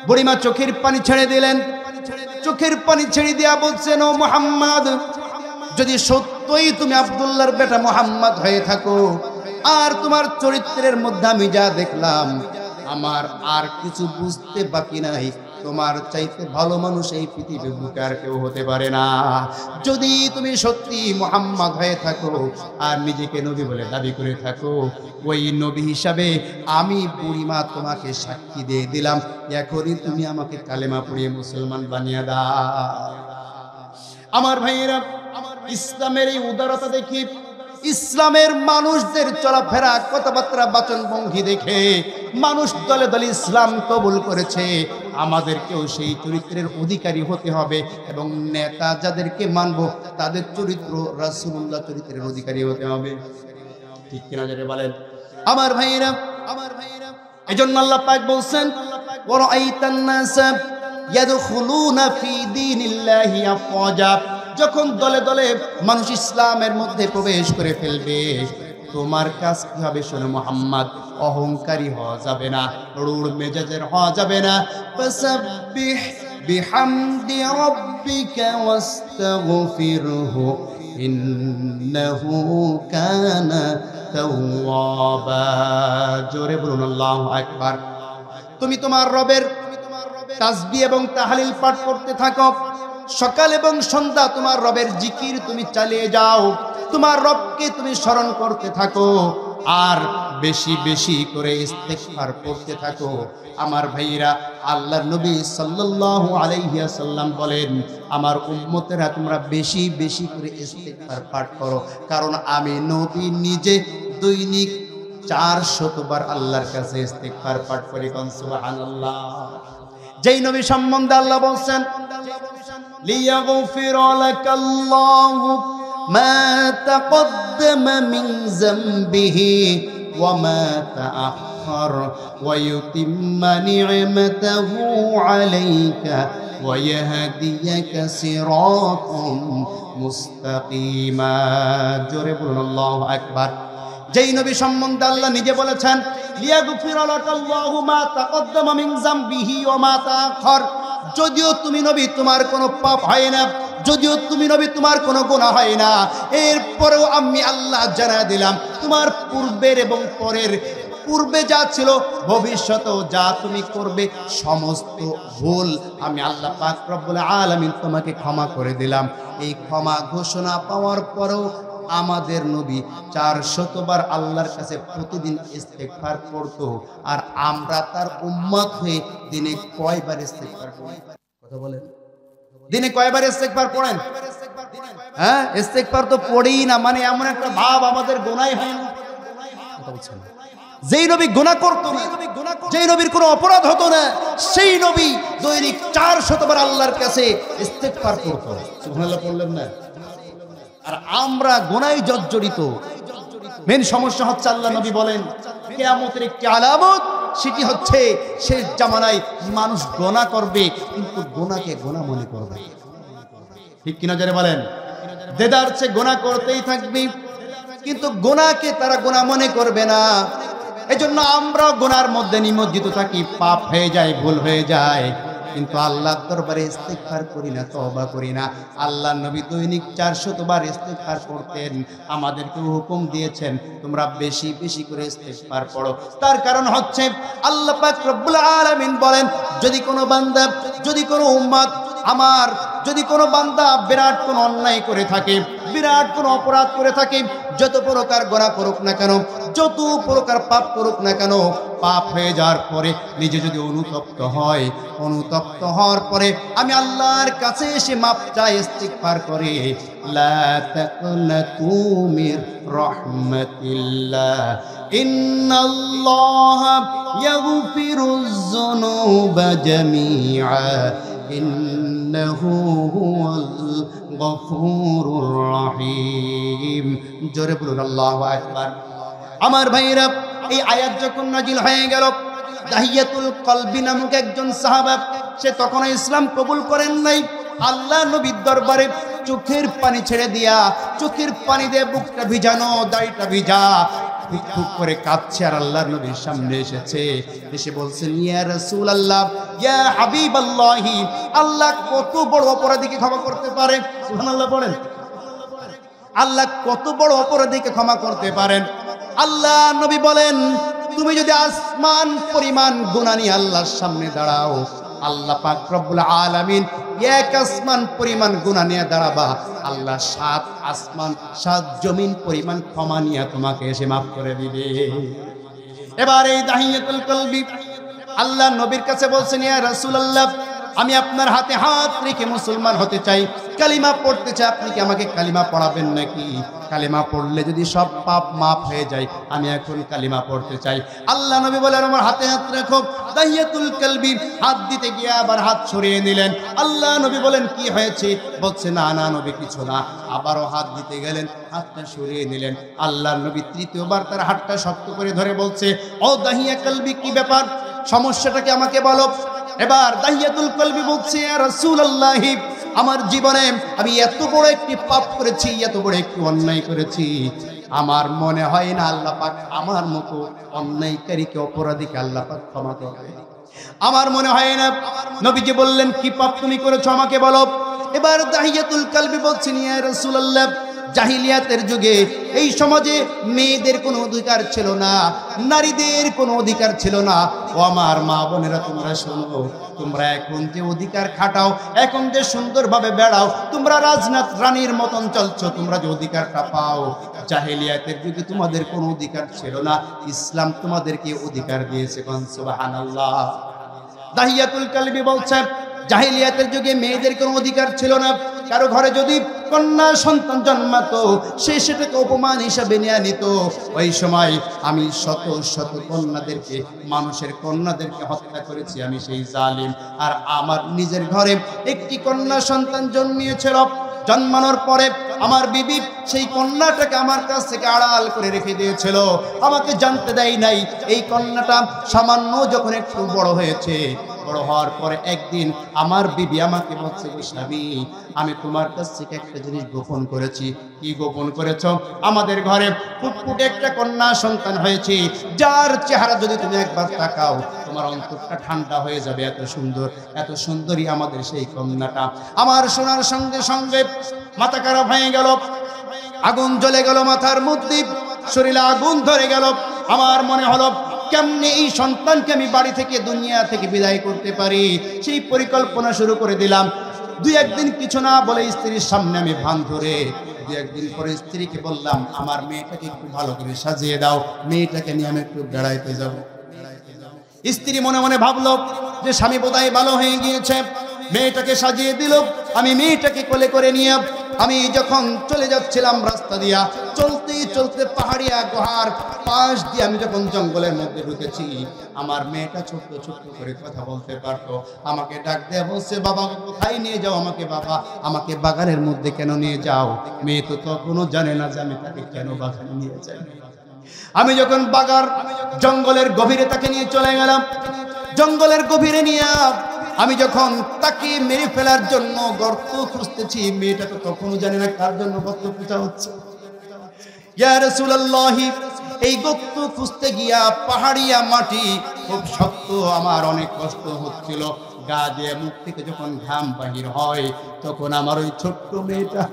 বুড়িমা চোখের পানি ছেড়ে দিলেন। চোখের পানি ছেড়ে দিয়া বলছেন, ও মুহাম্মদ, যদি সত্যই তুমি আব্দুল্লাহর বেটা মুহাম্মদ হয়ে থাকো, আর তোমার চরিত্রের মধ্যে আমি যা দেখলাম, আমার আর কিছু বুঝতে বাকি নাই, তোমার চাইতে ভালো মানুষ এই পৃথিবীর বুকে আর কেউ হতে পারে না। যদি তুমি সত্যি মুহাম্মদ হয়ে থাকো আর নিজেকে নবী বলে দাবি করে থাকো, ওই নবী হিসাবে আমি বুড়িমা তোমাকে সাক্ষী দিয়ে দিলাম, এখনই তুমি আমাকে কালেমা পড়িয়ে মুসলমান বানিয়ে দাও। আমার ভাইয়েরা, ইসলামের এই উদারতা দেখি, ইসলামের মানুষদের চলাফেরা, কথাবার্তা, বাচনভঙ্গি দেখে মানুষ দলে দলে ইসলাম কবুল করেছে। আমাদেরকেও সেই চরিত্রের অধিকারী হতে হবে, এবং নেতা যাদেরকে মানব তাদের চরিত্র রাসূলুল্লাহ চরিত্রের অধিকারী হতে হবে। ঠিক কিনা যারা বলেন? আমার ভাইয়েরা, এজন্য আল্লাহ পাক বলছেন, ওয়ারাআইতান নাসা ইয়াদখুলুনা ফি দীনিল্লাহি আফওয়াজা, যখন দলে দলে মানুষ ইসলামের মধ্যে প্রবেশ করে ফেলবে, তোমার কাজ কি হবে শোনো মুহাম্মদ, অহংকারী হওয়া যাবে না, রূঢ় মেজাজের হওয়া যাবে না। ফাসাব্বিহ বিহামদি রাব্বিকা ওয়াস্তাগফিরহু ইন্নাহু কানা তাওয়াবা। জোরে বলুন আল্লাহু আকবার। তুমি তোমার রবের তাসবিহ এবং তাহলিল পাঠ করতে থাকো, সকাল এবং সন্ধ্যা তোমার রবের জিকির তুমি চালিয়ে যাও, তোমার রবকে তুমি স্মরণ করতে থাকো, আর বেশি বেশি করে ইস্তেগফার করতে থাকো। আমার ভাইরা, আল্লাহর নবী সাল্লাল্লাহু আলাইহি ওয়াসাল্লাম বলেন, আমার উম্মতেরা তোমরা বেশি বেশি করে ইস্তেগফার পাঠ করো, কারণ আমি নবী নিজে দৈনিক 400 বার আল্লাহর কাছে ইস্তেগফার পাঠ করি। সুবহানাল্লাহ। যেই নবী সম্বন্ধে আল্লাহ বলছেন, লিয়াগফির লাকাল্লাহু মা তাকদ্দামা মিন যামবিহি ওয়া মা তাআখার ওয়া ইউতিম্মা নি'মাতাহু আলাইকা ওয়া ইয়াহদিয়াকা সিরাতাম মুস্তাকিমা। জোরে বলুন আল্লাহু আকবার। যেই নবী সম্বন্ধে আল্লাহ নিজে বলেছেন, লিয়াগফির লাকাল্লাহু মা তাকদ্দামা মিন যামবিহি ওয়া মা তাআখার, যদিও তুমি নবী তোমার কোনো পাপ হয় না, যদিও তুমি নবী তোমার কোনো গুনাহ হয় না, এরপরেও আমি আল্লাহ জানায় দিলাম তোমার পূর্বের এবং পরের, পূর্বে যা ছিল ভবিষ্যতেও যা তুমি করবে সমস্ত ভুল আমি আল্লাহ পাক রব্বুল আলামিন তোমাকে ক্ষমা করে দিলাম। এই ক্ষমা ঘোষণা পাওয়ার পরেও আমাদের নবী 400 বার আল্লাহর কাছে প্রতিদিন ইস্তেগফার করত, আর আমরা তার উম্মত হয়ে দিনে কয়বার ইস্তেগফার করি? কথা বলেন, দিনে কয়বার ইস্তেগফার পড়েন? হ্যাঁ, ইস্তেগফার তো পড়েই না, মানে এমন একটা ভাব আমাদের গুনাহ হয় না। কথা বলছেন না। যেই নবী গুনাহ করত না, যেই নবীর কোনো অপরাধ হতো না, সেই নবী দৈনিক 400 বার আল্লাহর কাছে ইস্তেগফার করত। সুবহানাল্লাহ বললেন না? আর আমরা গুনাহে জর্জরিত। মেন সমস্যা হচ্ছে, আল্লাহ নবী বলেন কিয়ামতের একটি আলামত, সেটি হচ্ছে শেষ জামানায় মানুষ গুনাহ করবে কিন্তু গুনাহকে গুনাহ মনে করবে। ঠিক কিনা যারা বলেন? দেদারছে গুনাহ করতেই থাকবে কিন্তু গুনাহকে তারা গুনাহ মনে করবে না। এজন্য আমরা গুনার মধ্যে নিমজ্জিত থাকি, পাপ হয়ে যায়, ভুল হয়ে যায়, কিন্তু আল্লাহর দরবারে ইস্তেগফার করি না, তওবা করি না। আল্লাহর নবী দৈনিক 400 বার ইস্তেগফার করতেন। আমাদেরকে হুকুম দিয়েছেন তোমরা বেশি বেশি করে ইস্তেগফার পড়ো। তার কারণ হচ্ছে আল্লাহ পাক রব্বুল আলামিন বলেন, যদি কোনো বান্দা, যদি কোনো উম্মত আমার, যদি কোনো বান্দা বিরাট কোনো অন্যায় করে থাকে, বিরাট কোনো অপরাধ করে থাকে, যত প্রকার গুনাহ করুক না কেন, যত প্রকার পাপ করুক না কেন, পাপ হয়ে যাওয়ার পরে নিজে যদি অনুতপ্ত হয়, অনুতপ্ত হওয়ার পরে আমি আল্লাহর কাছে এসে মাপ চাই, ইস্তিগফার করে, লা তাকনাতু মির রাহমাতিল্লাহ, ইন্নাল্লাহা ইয়াগফিরুয যুনুবা জামিআ, ইন্নাহু হুয়াল গফুরুর রহিম। জোরে বলুন আল্লাহু আকবার। আমার ভাইরা, এই আয়াত যখন নাজিল হয়ে গেল, দাহিয়াতুল কলবি নামক একজন সাহাবা, সে তখন ইসলাম কবুল করেন নাই। আল্লাহ নবীর দরবারে চোখের পানি ছেড়ে দিয়া, চোখের পানি দিয়ে বুকটা ভিজানো, দাড়িটা ভিজা, ফুক করে কাঁদছে, আর আল্লাহর নবীর সামনে এসেছে, এসে বলছেন, ইয়া রাসূলুল্লাহ, ইয়া হাবিবাল্লাহ, আল্লাহ কত বড় অপরাধীকে ক্ষমা করতে পারে। সুবহানাল্লাহ বলেন। আল্লাহ কত বড় অপরাধীকে ক্ষমা করতে পারেন। আল্লাহ নবী বলেন, তুমি যদি আসমান পরিমাণ গুনাহ নিয়ে আল্লাহর সামনে দাঁড়াও, আল্লাহ পাক রব্বুল আলামিন এক আসমান পরিমাণ গুনাহ নিয়ে দাঁড়াবা, আল্লাহ 7 আসমান 7 জমিন পরিমাণ ক্ষমা নিয়ে তোমাকে এসে মাফ করে দিবে। এবার এই দাহিয়াতুল কলবি আল্লাহ নবীর কাছে বলছেন, ইয়া রাসূলুল্লাহ, আমি আপনার হাতে হাত রেখে মুসলমান হতে চাই, কালিমা পড়তে চাই, আপনি কি আমাকে কালিমা পড়াবেন নাকি? কালিমা পড়লে যদি সব পাপ মাফ হয়ে যায়, আমি এখন কালিমা পড়তে চাই। আল্লাহ নবী বলেন, আমার হাতে হাত রাখো। দাহিয়াতুল কলবি হাত দিতে গিয়ে আবার হাত সরিয়ে নিলেন। আল্লাহ নবী বলেন, কি হয়েছে? বলছে, না না নবী, কিছু না। আবারও হাত দিতে গেলেন, হাতটা সরিয়ে নিলেন। আল্লাহ নবী তৃতীয়বার তার হাতটা শক্ত করে ধরে বলছে, ও দাহিয়া কলবি, কি ব্যাপার, সমস্যাটা কি আমাকে বলো। এবার দাহিয়াতুল কলবি বলছে, ইয়া রাসূলুল্লাহ, আমার জীবনে আমি এত বড় একটি পাপ করেছি, এত বড় একটি অন্যায় করেছি, আমার মনে হয় না আল্লাহ পাক আমার মতো অন্যায়কারীকে, অপরাধীকে আল্লাহ পাক ক্ষমা করবে। আমার মনে হয় না। নবীজি বললেন, কি পাপ তুমি করেছো আমাকে বলো। এবার দাহিয়াতুল কলবি বলছেন, ইয়া রাসূলুল্লাহ, জাহিলিয়াতের যুগে এই সমাজে মেয়েদের কোনো অধিকার ছিল না, নারীদের কোনো অধিকার ছিল না। ও আমার মা বোনেরা, তোমরা শোনো, তোমরা এখন যে অধিকার খাটাও, এখন যে সুন্দরভাবে বেড়াও, তোমরা রাজনাথ রানীর মতন চলছো, তোমরা যে অধিকারটা পাও, জাহিলিয়াতের যুগে তোমাদের কোনো অধিকার ছিল না, ইসলাম তোমাদেরকে অধিকার দিয়েছে। সুবহানাল্লাহ। দাহিয়াতুল কলবি বলছে, জাহিলিয়াতের যুগে মেয়েদের কোনো অধিকার ছিল না। কারো ঘরে যদি কন্যা সন্তান জন্মাতো, সে সেটাকে অপমান হিসাবে নিয়ে নিত। ওই সময় আমি শত শত কন্যাদেরকে, মানুষের কন্যাদেরকে হত্যা করেছি, আমি সেই জালিম। আর আমার নিজের ঘরে একটি কন্যা সন্তান জন্মিয়েছিল, জন্মানোর পরে আমার বিবি সেই কন্যাটাকে আমার কাছ থেকে আড়াল করে রেখে দিয়েছিল, আমাকে জানতে দেয় নাই। এই কন্যাটা সামান্য যখন একটু বড় হয়েছে, বড় হওয়ার পরে একদিন আমার বিবি আমাকে বলছে, স্বামী, আমি তোমার কাছ থেকে একটা জিনিস গোপন করেছি। কি গোপন করেছ? আমাদের ঘরে ফুটফুটে একটা কন্যা সন্তান হয়েছে, যার চেহারা যদি তুমি একবার তাকাও, তোমার অন্তরটা ঠান্ডা হয়ে যাবে। এত সুন্দর, এত সুন্দরী আমাদের সেই কন্যাটা। আমার শোনার সঙ্গে সঙ্গে মাথা খারাপ হয়ে গেল, আগুন জ্বলে গেল মাথার মধ্যে, শরীরে আগুন ধরে গেল। আমার মনে হলো, কেমনে এই সন্তানকে আমি বাড়ি থেকে, দুনিয়া থেকে বিদায় করতে পারি, সেই পরিকল্পনা শুরু করে দিলাম। দুই একদিন কিছু না বলে স্ত্রীর সামনে আমি ভান ধরে দু একদিন পরে স্ত্রীকে বললাম, আমার মেয়েটাকে একটু ভালো করে সাজিয়ে দাও, মেয়েটাকে নিয়ে আমি একটু বেড়াইতে যাব। স্ত্রী মনে মনে ভাবলো যে স্বামী বোধহয় ভালো হয়ে গিয়েছে, মেয়েটাকে সাজিয়ে দিল। আমি মেয়েটাকে কোলে করে নিয়ে আমি যখন চলে যাচ্ছিলাম রাস্তা দিয়া, চলতে চলতে পাহাড়িয়া গুহার পাশ দিয়ে আমি যখন জঙ্গলের মধ্যে ঢুকেছি, আমার মেয়েটা ছোট্ট ছোট্ট করে কথা বলতে পারতো। আমাকে ডাক দেয়া বলছে, বাবা কোথায় নিয়ে যাও আমাকে, বাবা আমাকে বাগানের মধ্যে কেন নিয়ে যাও? মেয়ে তো তখনও জানে না যে আমি তাকে কেন বাগানে নিয়ে যাই। আমি যখন বাগার জঙ্গলের গভীরে তাকে নিয়ে চলে গেলাম, জঙ্গলের গভীরে নিয়ে আমি যখন তাকে মেরে ফেলার জন্য গর্ত খুঁজতেছি, মেয়েটা তো তখনও জানে না কার জন্য গর্ত খোঁজা হচ্ছে। ইয়া রাসূলুল্লাহ, এই গর্ত খুঁজতে গিয়া পাহাড়িয়া মাটি খুব শক্ত, আমার অনেক কষ্ট হচ্ছিল। গা দিয়ে মুখ থেকে যখন ঘাম বাহির হয়, তখন আমার ওই ছোট্ট মেয়েটা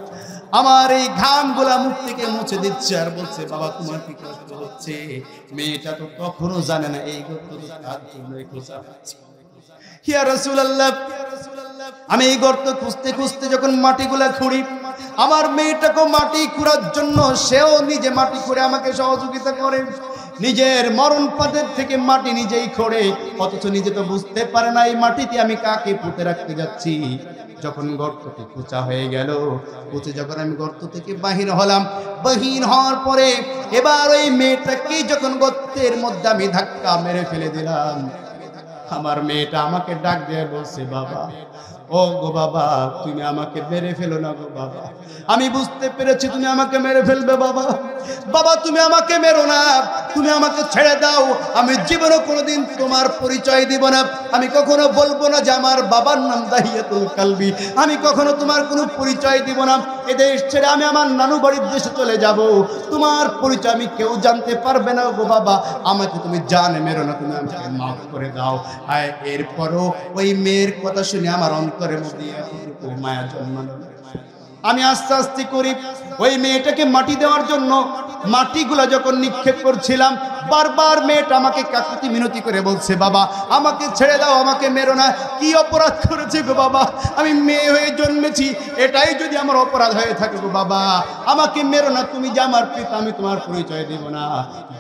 আমার এই ঘামগুলা মুখ থেকে মুছে দিচ্ছে আর বলছে, বাবা তোমার কি কষ্ট হচ্ছে? মেয়েটা তো তখনও জানে না এই গর্ত তার জন্য খোঁজা হচ্ছে। ইয়া রাসূলুল্লাহ, আমি এই গর্ত খুঁজতে খুঁজতে যখন মাটিগুলা খুঁড়ি, আমার মেয়েটাকে মাটি খুঁড়ার জন্য সেও নিজে মাটি খুঁড়ে আমাকে সহযোগিতা করে। নিজের মরণ পাদের থেকে মাটি নিজেই খোঁড়ে, অথচ নিজে তো বুঝতে পারে না এই মাটিতে আমি কাকে পুঁতে রাখতে যাচ্ছি। যখন গর্তটি খোঁচা হয়ে গেল, খুঁজে যখন আমি গর্ত থেকে বাহির হলাম, বাহির হওয়ার পরে এবার ওই মেয়েটাকে যখন গর্তের মধ্যে আমি ধাক্কা মেরে ফেলে দিলাম, আমার মেয়েটা আমাকে ডাক দিয়ে বলছে, বাবা ও গো বাবা, তুমি আমাকে মেরে ফেলো না গো বাবা, আমি বুঝতে পেরেছি তুমি আমাকে মেরে ফেলবে বাবা। বাবা তুমি আমাকে মেরো না, তুমি আমাকে ছেড়ে দাও, আমি জীবনে কোনোদিন তোমার পরিচয় দিব না, আমি কখনো বলবো না যে আমার বাবার নাম দাহিয়াতুল কালবি, আমি কখনো তোমার কোনো পরিচয় দিব না। এদেশ ছেড়ে আমি আমার নানু বাড়ির দেশে চলে যাব, তোমার পরিচয় আমি কেউ জানতে পারবে না গো বাবা, আমাকে তুমি জানে মেরো না, তুমি আমাকে মাফ করে দাও। আর এরপরও ওই মেয়ের কথা শুনে আমার অন্তরের মধ্যে এতটুকু মায়া জন্মালো। আমি আস্তে আস্তে করি ওই মেয়েটাকে মাটি দেওয়ার জন্য মাটিগুলা যখন নিক্ষেপ করছিলাম, বারবার মেয়েটা আমাকে কাকুতি মিনতি করে বলছে, বাবা আমাকে ছেড়ে দাও, আমাকে মেরো না, কি অপরাধ করেছে গো বাবা, আমি মেয়ে হয়ে জন্মেছি, এটাই যদি আমার অপরাধ হয়ে থাকে গো বাবা, আমাকে মেরো না, তুমি যে আমার পিতা আমি তোমার পরিচয় দেব না।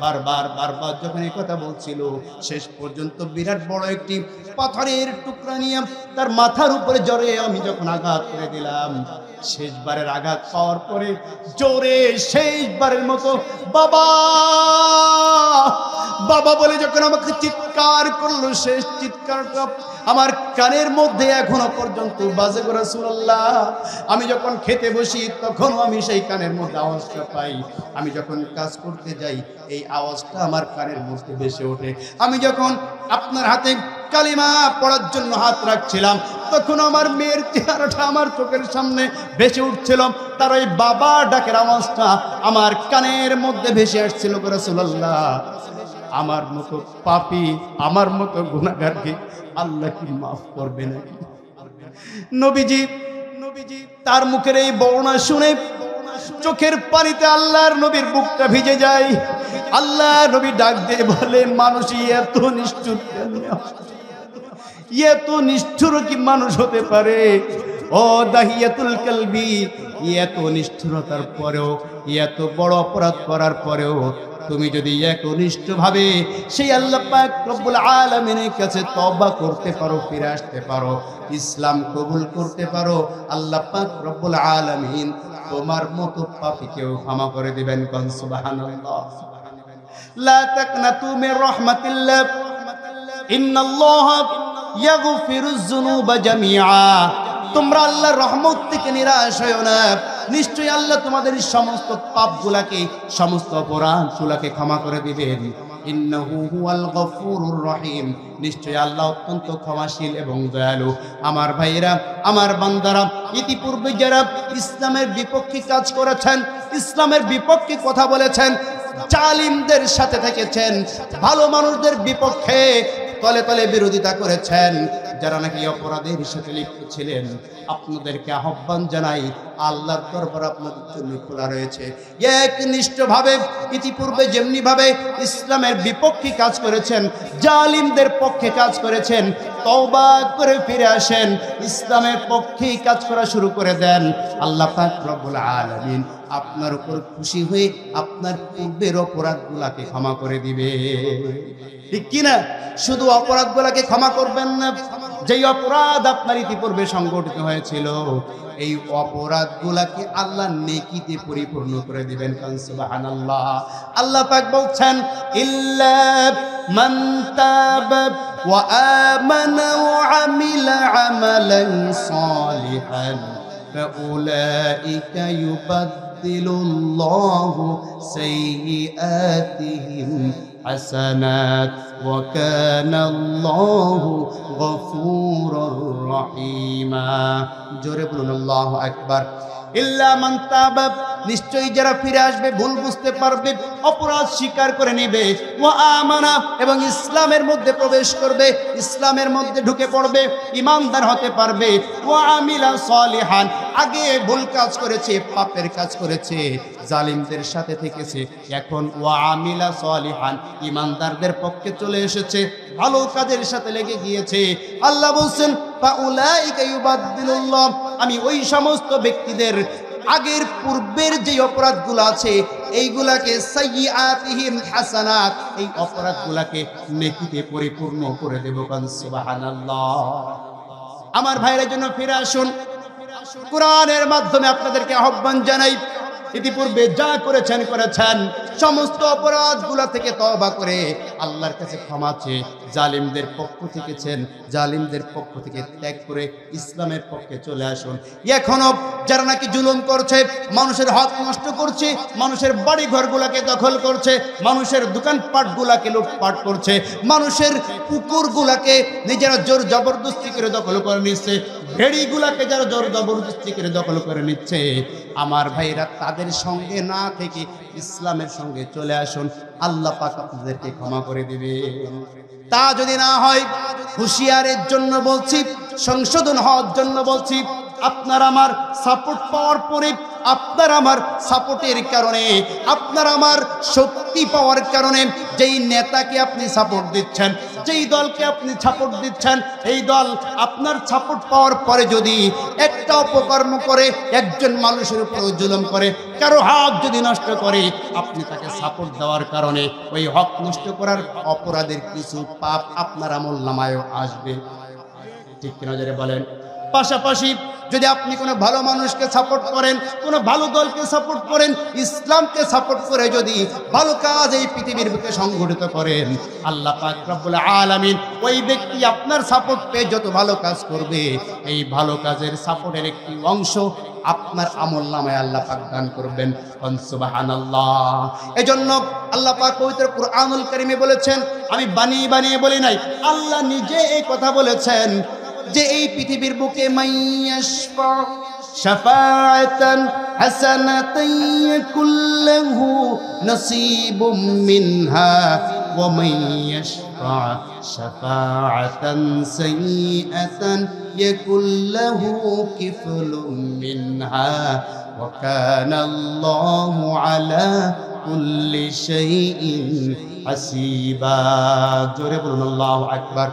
বারবার বারবার যখন এই কথা বলছিল, শেষ পর্যন্ত বিরাট বড় একটি পাথরের টুকরা নিয়ে তার মাথার উপরে জোরে আমি যখন আঘাত করে দিলাম, শেষবারের আঘাত পাওয়ার পরে জোরে শেষবারের মতো বাবা বাবা বলে যখন আমাকে চিৎকার করলো, শেষ চিৎকারটা আমার কানের মধ্যে এখনো পর্যন্ত বাজে গো রাসূলুল্লাহ। আমি যখন খেতে বসি তখনও আমি সেই কানের মধ্যে আওয়াজটা পাই, আমি যখন কাজ করতে যাই এই আওয়াজটা আমার কানের মধ্যে ভেসে ওঠে, আমি যখন আপনার হাতে কালিমা পড়ার জন্য হাত রাখছিলাম তখন আমার মেয়ের চেহারাটা আমার চোখের সামনে ভেসে উঠছিল, তার ওই বাবা ডাকের আওয়াজটা আমার কানের মধ্যে ভেসে আসছিল গো রাসূলুল্লাহ। আমার মতো পাপী, আমার মতো গুনাহগারকে আল্লাহ কি মাফ করবে নাকি? নবীজি তার মুখের এই বর্ণনা শুনে চোখের পানিতে আল্লাহর নবীর বুকটা ভিজে যায়। আল্লাহ নবী ডাক দিয়ে বলে, মানুষই এত নিষ্ঠুর কেন? এত নিষ্ঠুর কি মানুষ হতে পারে? ও দাহিয়াতুল কালবি, এত নিষ্ঠুরতার পরেও, এত বড় অপরাধ করার পরেও তুমি যদি একনিষ্ঠভাবে সেই আল্লাহ পাক রব্বুল আলামিনের কাছে তওবা করতে পারো, ফিরে আসতে পারো, ইসলাম কবুল করতে পারো, আল্লাহ পাক রব্বুল আলামিন তোমার মতো পাপীকেও ক্ষমা করে দিবেন। কোন সুবহানাল্লাহ। লা তাকনাতু মির রাহমাতিল্লাহ, ইন্নাল্লাহা ইয়াগফিরুয যুনুবা জামিআ। তোমরা আল্লাহর রহমত থেকে নিরাশ হয়ো না, নিশ্চয়ই আল্লাহ তোমাদের সমস্ত পাপগুলাকে, সমস্ত অপরাধগুলাকে ক্ষমা করে দিবেন। ইন্নাহু হুয়াল গফুরুর রহিম, নিশ্চয়ই আল্লাহ অত্যন্ত ক্ষমাশীল এবং দয়ালু। আমার ভাইয়েরা, আমার বান্দারা, ইতিপূর্বে যারা ইসলামের বিপক্ষে কাজ করেছেন, ইসলামের বিপক্ষে কথা বলেছেন, জালিমদের সাথে থেকেছেন, ভালো মানুষদের বিপক্ষে তলে তলে বিরোধিতা করেছেন, যারা নাকি অপরাধের সাথে লিপ্ত ছিলেন, আপনাদেরকে আহ্বান জানাই, আল্লাহর দরবার আপনাদের জন্য খোলা রয়েছে। একনিষ্ঠভাবে ইতিপূর্বে যেমনি ভাবে ইসলামের বিপক্ষে কাজ করেছেন, জালিমদের পক্ষে কাজ করেছেন, তওবা করে ফিরে আসেন, ইসলামের পক্ষেই কাজ করা শুরু করে দেন, আল্লাহ পাক রব্বুল আলামিন আপনার উপর খুশি হয়ে আপনার পূর্বের অপরাধগুলোকে ক্ষমা করে দিবে। ঠিক কিনা? শুধু অপরাধগুলোকে ক্ষমা করবেন না, যেই অপরাধ আপনার ইতিপূর্বে সংঘটিত হয়েছিল এই অপরাধগুলোকে আল্লাহ নেকিতে পরিপূর্ণ করে দিবেন। সুবহানাল্লাহ। আল্লাহ পাক বলছেন, ইল্লা মান তাবা ওয়া আমানা ওয়া আমিলা আমালান সালিহান ফাউলাইকা ইউবাদদিলুল্লাহু সাইয়্যাতিহিম হাসানাত ওয়া কানাল্লাহু গফুরুর রহিমা। জোরে বলুন আল্লাহু আকবার। ইল্লা মান তাবা, নিশ্চয়ই যারা ফিরে আসবে, ভুল বুঝতে পারবে, অপরাধ স্বীকার করে নেবে, ওয়া আমানা, এবং ইসলামের মধ্যে প্রবেশ করবে, ইসলামের মধ্যে ঢুকে পড়বে, ঈমানদার হতে পারবে, ওয়া আমিলা সালিহান, আগে ভুল কাজ করেছে, পাপের কাজ করেছে, জালিমদের সাথে থেকেছে, এখন ওয়া আমিলা সালিহান, ঈমানদারদের পক্ষে চলে এসেছে, ভালো কাজের সাথে লেগে গিয়েছে। আল্লাহ বলছেন, ফাউলাইকা ইউবাদদিলুল্লাহ, আমি ওই সমস্ত ব্যক্তিদের আগের পূর্বের যে অপরাধগুলো আছে এইগুলাকে সাইয়্যাতিহিম হাসানাত, এই অপরাধগুলাকে নেকিতে পরিপূর্ণ করে দেব। সুবহানাল্লাহ। আমার ভাইয়ের জন্য ফিরে আসুন, কোরআনের মাধ্যমে আপনাদেরকে আহ্বান জানাই, ইতিপূর্বে যা করেছেন সমস্ত অপরাধগুলা থেকে তওবা করে আল্লাহর কাছে ক্ষমা চেয়ে জালিমদের পক্ষ জালিমদের পক্ষ থেকে ত্যাগ করে ইসলামের পক্ষে চলে আসুন। এখনো যারা নাকি জুলুম করছে, মানুষের হক নষ্ট করছে, মানুষের বাড়ি ঘরগুলাকে দখল করছে, মানুষের দোকানপাটগুলাকে লুটপাট করছে, মানুষের পুকুরগুলাকে নিজেরা জোর জবরদস্তি করে দখল করে নিচ্ছে, ভেড়িগুলাকে যারা জোর জবরদস্তি করে দখল করে নিচ্ছে, আমার ভাইরা তাদের সঙ্গে না থেকে ইসলামের সঙ্গে চলে আসুন, আল্লাহ পাক আপনাদেরকে ক্ষমা করে দিবে। তা যদি না হয়, হুঁশিয়ারের জন্য বলছি, সংশোধন হওয়ার জন্য বলছি, আপনার আমার সাপোর্ট পাওয়ার পরে, আপনার আমার সাপোর্টের কারণে, আপনার আমার শক্তি পাওয়ার কারণে যেই নেতাকে আপনি সাপোর্ট দিচ্ছেন, যেই দলকে আপনি সাপোর্ট দিচ্ছেন, এই দল আপনার সাপোর্ট পাওয়ার পরে যদি একটা অপকর্ম করে, একজন মানুষের উপর জুলুম করে, কারো হক যদি নষ্ট করে, আপনি তাকে সাপোর্ট দেওয়ার কারণে ওই হক নষ্ট করার অপরাধের কিছু পাপ আপনার আমলনামায়ও আসবে। ঠিক কিনা জোরে বলেন? পাশাপাশি যদি আপনি কোনো ভালো মানুষকে সাপোর্ট করেন, কোনো ভালো দলকে সাপোর্ট করেন, ইসলামকে সাপোর্ট করে যদি ভালো কাজ এই পৃথিবীর বুকে সংগঠিত করেন, আল্লাহ পাক রব্বুল আলামিন ওই ব্যক্তি আপনার সাপোর্ট পেয়ে যত ভালো কাজ করবে, এই ভালো কাজের সাপোর্টের একটি অংশ আপনার আমলনামায় আল্লাহ পাক দান করবেন। সুবহানাল্লাহ। এজন্য আল্লাহ পাক পবিত্র কুরআনুল কারীমে বলেছেন, আমি বানিয়ে বলি নাই, আল্লাহ নিজে এই কথা বলেছেন যে এই পৃথিবীর বুকে মাইয়াশফা শাফাআতান হাসানাতান ইয়াকুল্লাহু নসীবুম মিনহা ওয়া মাইয়াশফা শাফাআতান সাইয়্যাতান ইয়াকুল্লাহু কিফলুম মিনহা ওয়া কানাল্লাহু আলা কুল্লি শাইইন হাসিবা। জোরে বলুন আল্লাহু আকবার।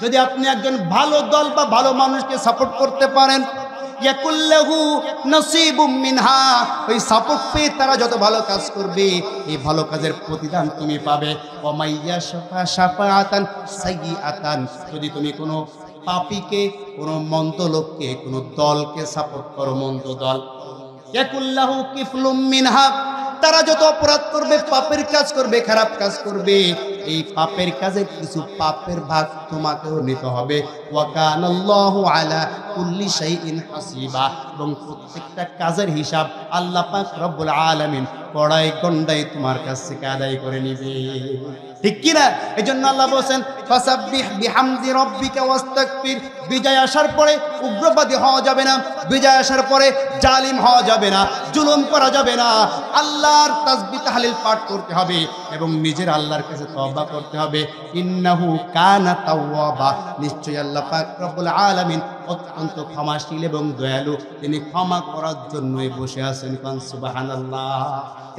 যদি আপনি একজন ভালো দল বা ভালো মানুষকে সাপোর্ট করতে পারেন, ইয়াকুল্লাহু নসীবুম মিনহা, ওই সাপোর্ট পেয়ে তারা যত ভালো কাজ করবে, এই ভালো কাজের প্রতিদান তুমি পাবে। ওয়া মাইয়াশফা শাফাআতান সাইয়্যাতান, যদি তুমি কোনো পাপীকে, কোনো মন্দ লোককে, কোনো দলকে সাপোর্ট করো, মন্দ দল, ইয়াকুল্লাহু কিফলুম মিনহা, তারা যত অপরাধ করবে, পাপের কাজ করবে, খারাপ কাজ করবে, এই পাপের কাজের কিছু পাপের ভাগ তোমাকেও নিতে হবে। ওয়া কানাল্লাহু আলা কুল্লি শাইইন হাসিবা, এবং প্রত্যেকটা কাজের হিসাব আল্লাহ পাক রব্বুল আলামিন কড়াই গন্ডাই তোমার কাছ থেকে আদায় করে নিবে। ঠিক কিনা? এই জন্য আল্লাহ বলছেন, ফাসাব্বিহ বিহামদি রাব্বিকা ওয়াস্তাগফির। বিজয় আসার পরে উগ্রবাদী হওয়া যাবে না, বিজয় আসার পরে জালিম হওয়া যাবে না, জুলুম করা যাবে না, আল্লাহর তাসবিহ তাহলিল পাঠ করতে হবে এবং নিজের আল্লাহর কাছে তওবা করতে হবে। ইন্নাহু কানা তাওয়াবা, নিশ্চয়ই আল্লাহ পাক রব্বুল আলামিন অত্যন্ত ক্ষমাশীল এবং দয়ালু, তিনি ক্ষমা করার জন্যই বসে আছেন। সুবহানাল্লাহ।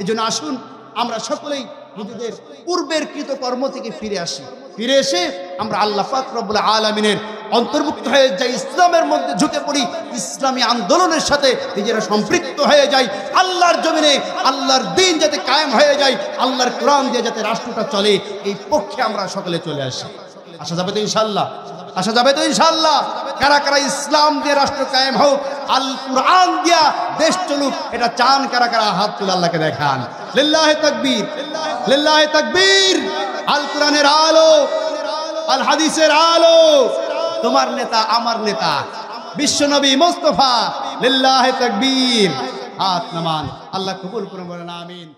এই জন্য আসুন আমরা সকলেই নিজেদের পূর্বের কৃতকর্ম থেকে ফিরে আসি, ফিরে এসে আমরা আল্লাহ পাক রব্বুল আলামিনের অন্তর্ভুক্ত হয়ে যাই, ইসলামের মধ্যে ঝুঁকে পড়ি, ইসলামী আন্দোলনের সাথে নিজেরা সম্পৃক্ত হয়ে যাই, আল্লাহর জমিনে আল্লাহর দ্বীন যাতে কায়েম হয়ে যায়, আল্লাহর কোরআন দিয়ে যাতে রাষ্ট্রটা চলে, এই পক্ষে আমরা সকলে চলে আসি। আসা যাবে তো ইনশাআল্লাহ? আসা যাবে তো ইনশাআল্লাহ? কারা কারা ইসলাম দিয়ে রাষ্ট্র কায়েম হোক, আল কোরআন দিয়া দেশ চলুক, এটা চান? কারা কারা হাত তুলে আল্লাহকে দেখান। লিল্লাহি তাকবীর, লিল্লাহি তাকবীর। আল কোরআনের আলো, আল হাদিসের আলো, তোমার নেতা আমার নেতা বিশ্বনবী মুস্তাফা, লিল্লাহি তাকবীর। হাত নামান, আল্লাহ কবুল করুন, বলেন আমিন।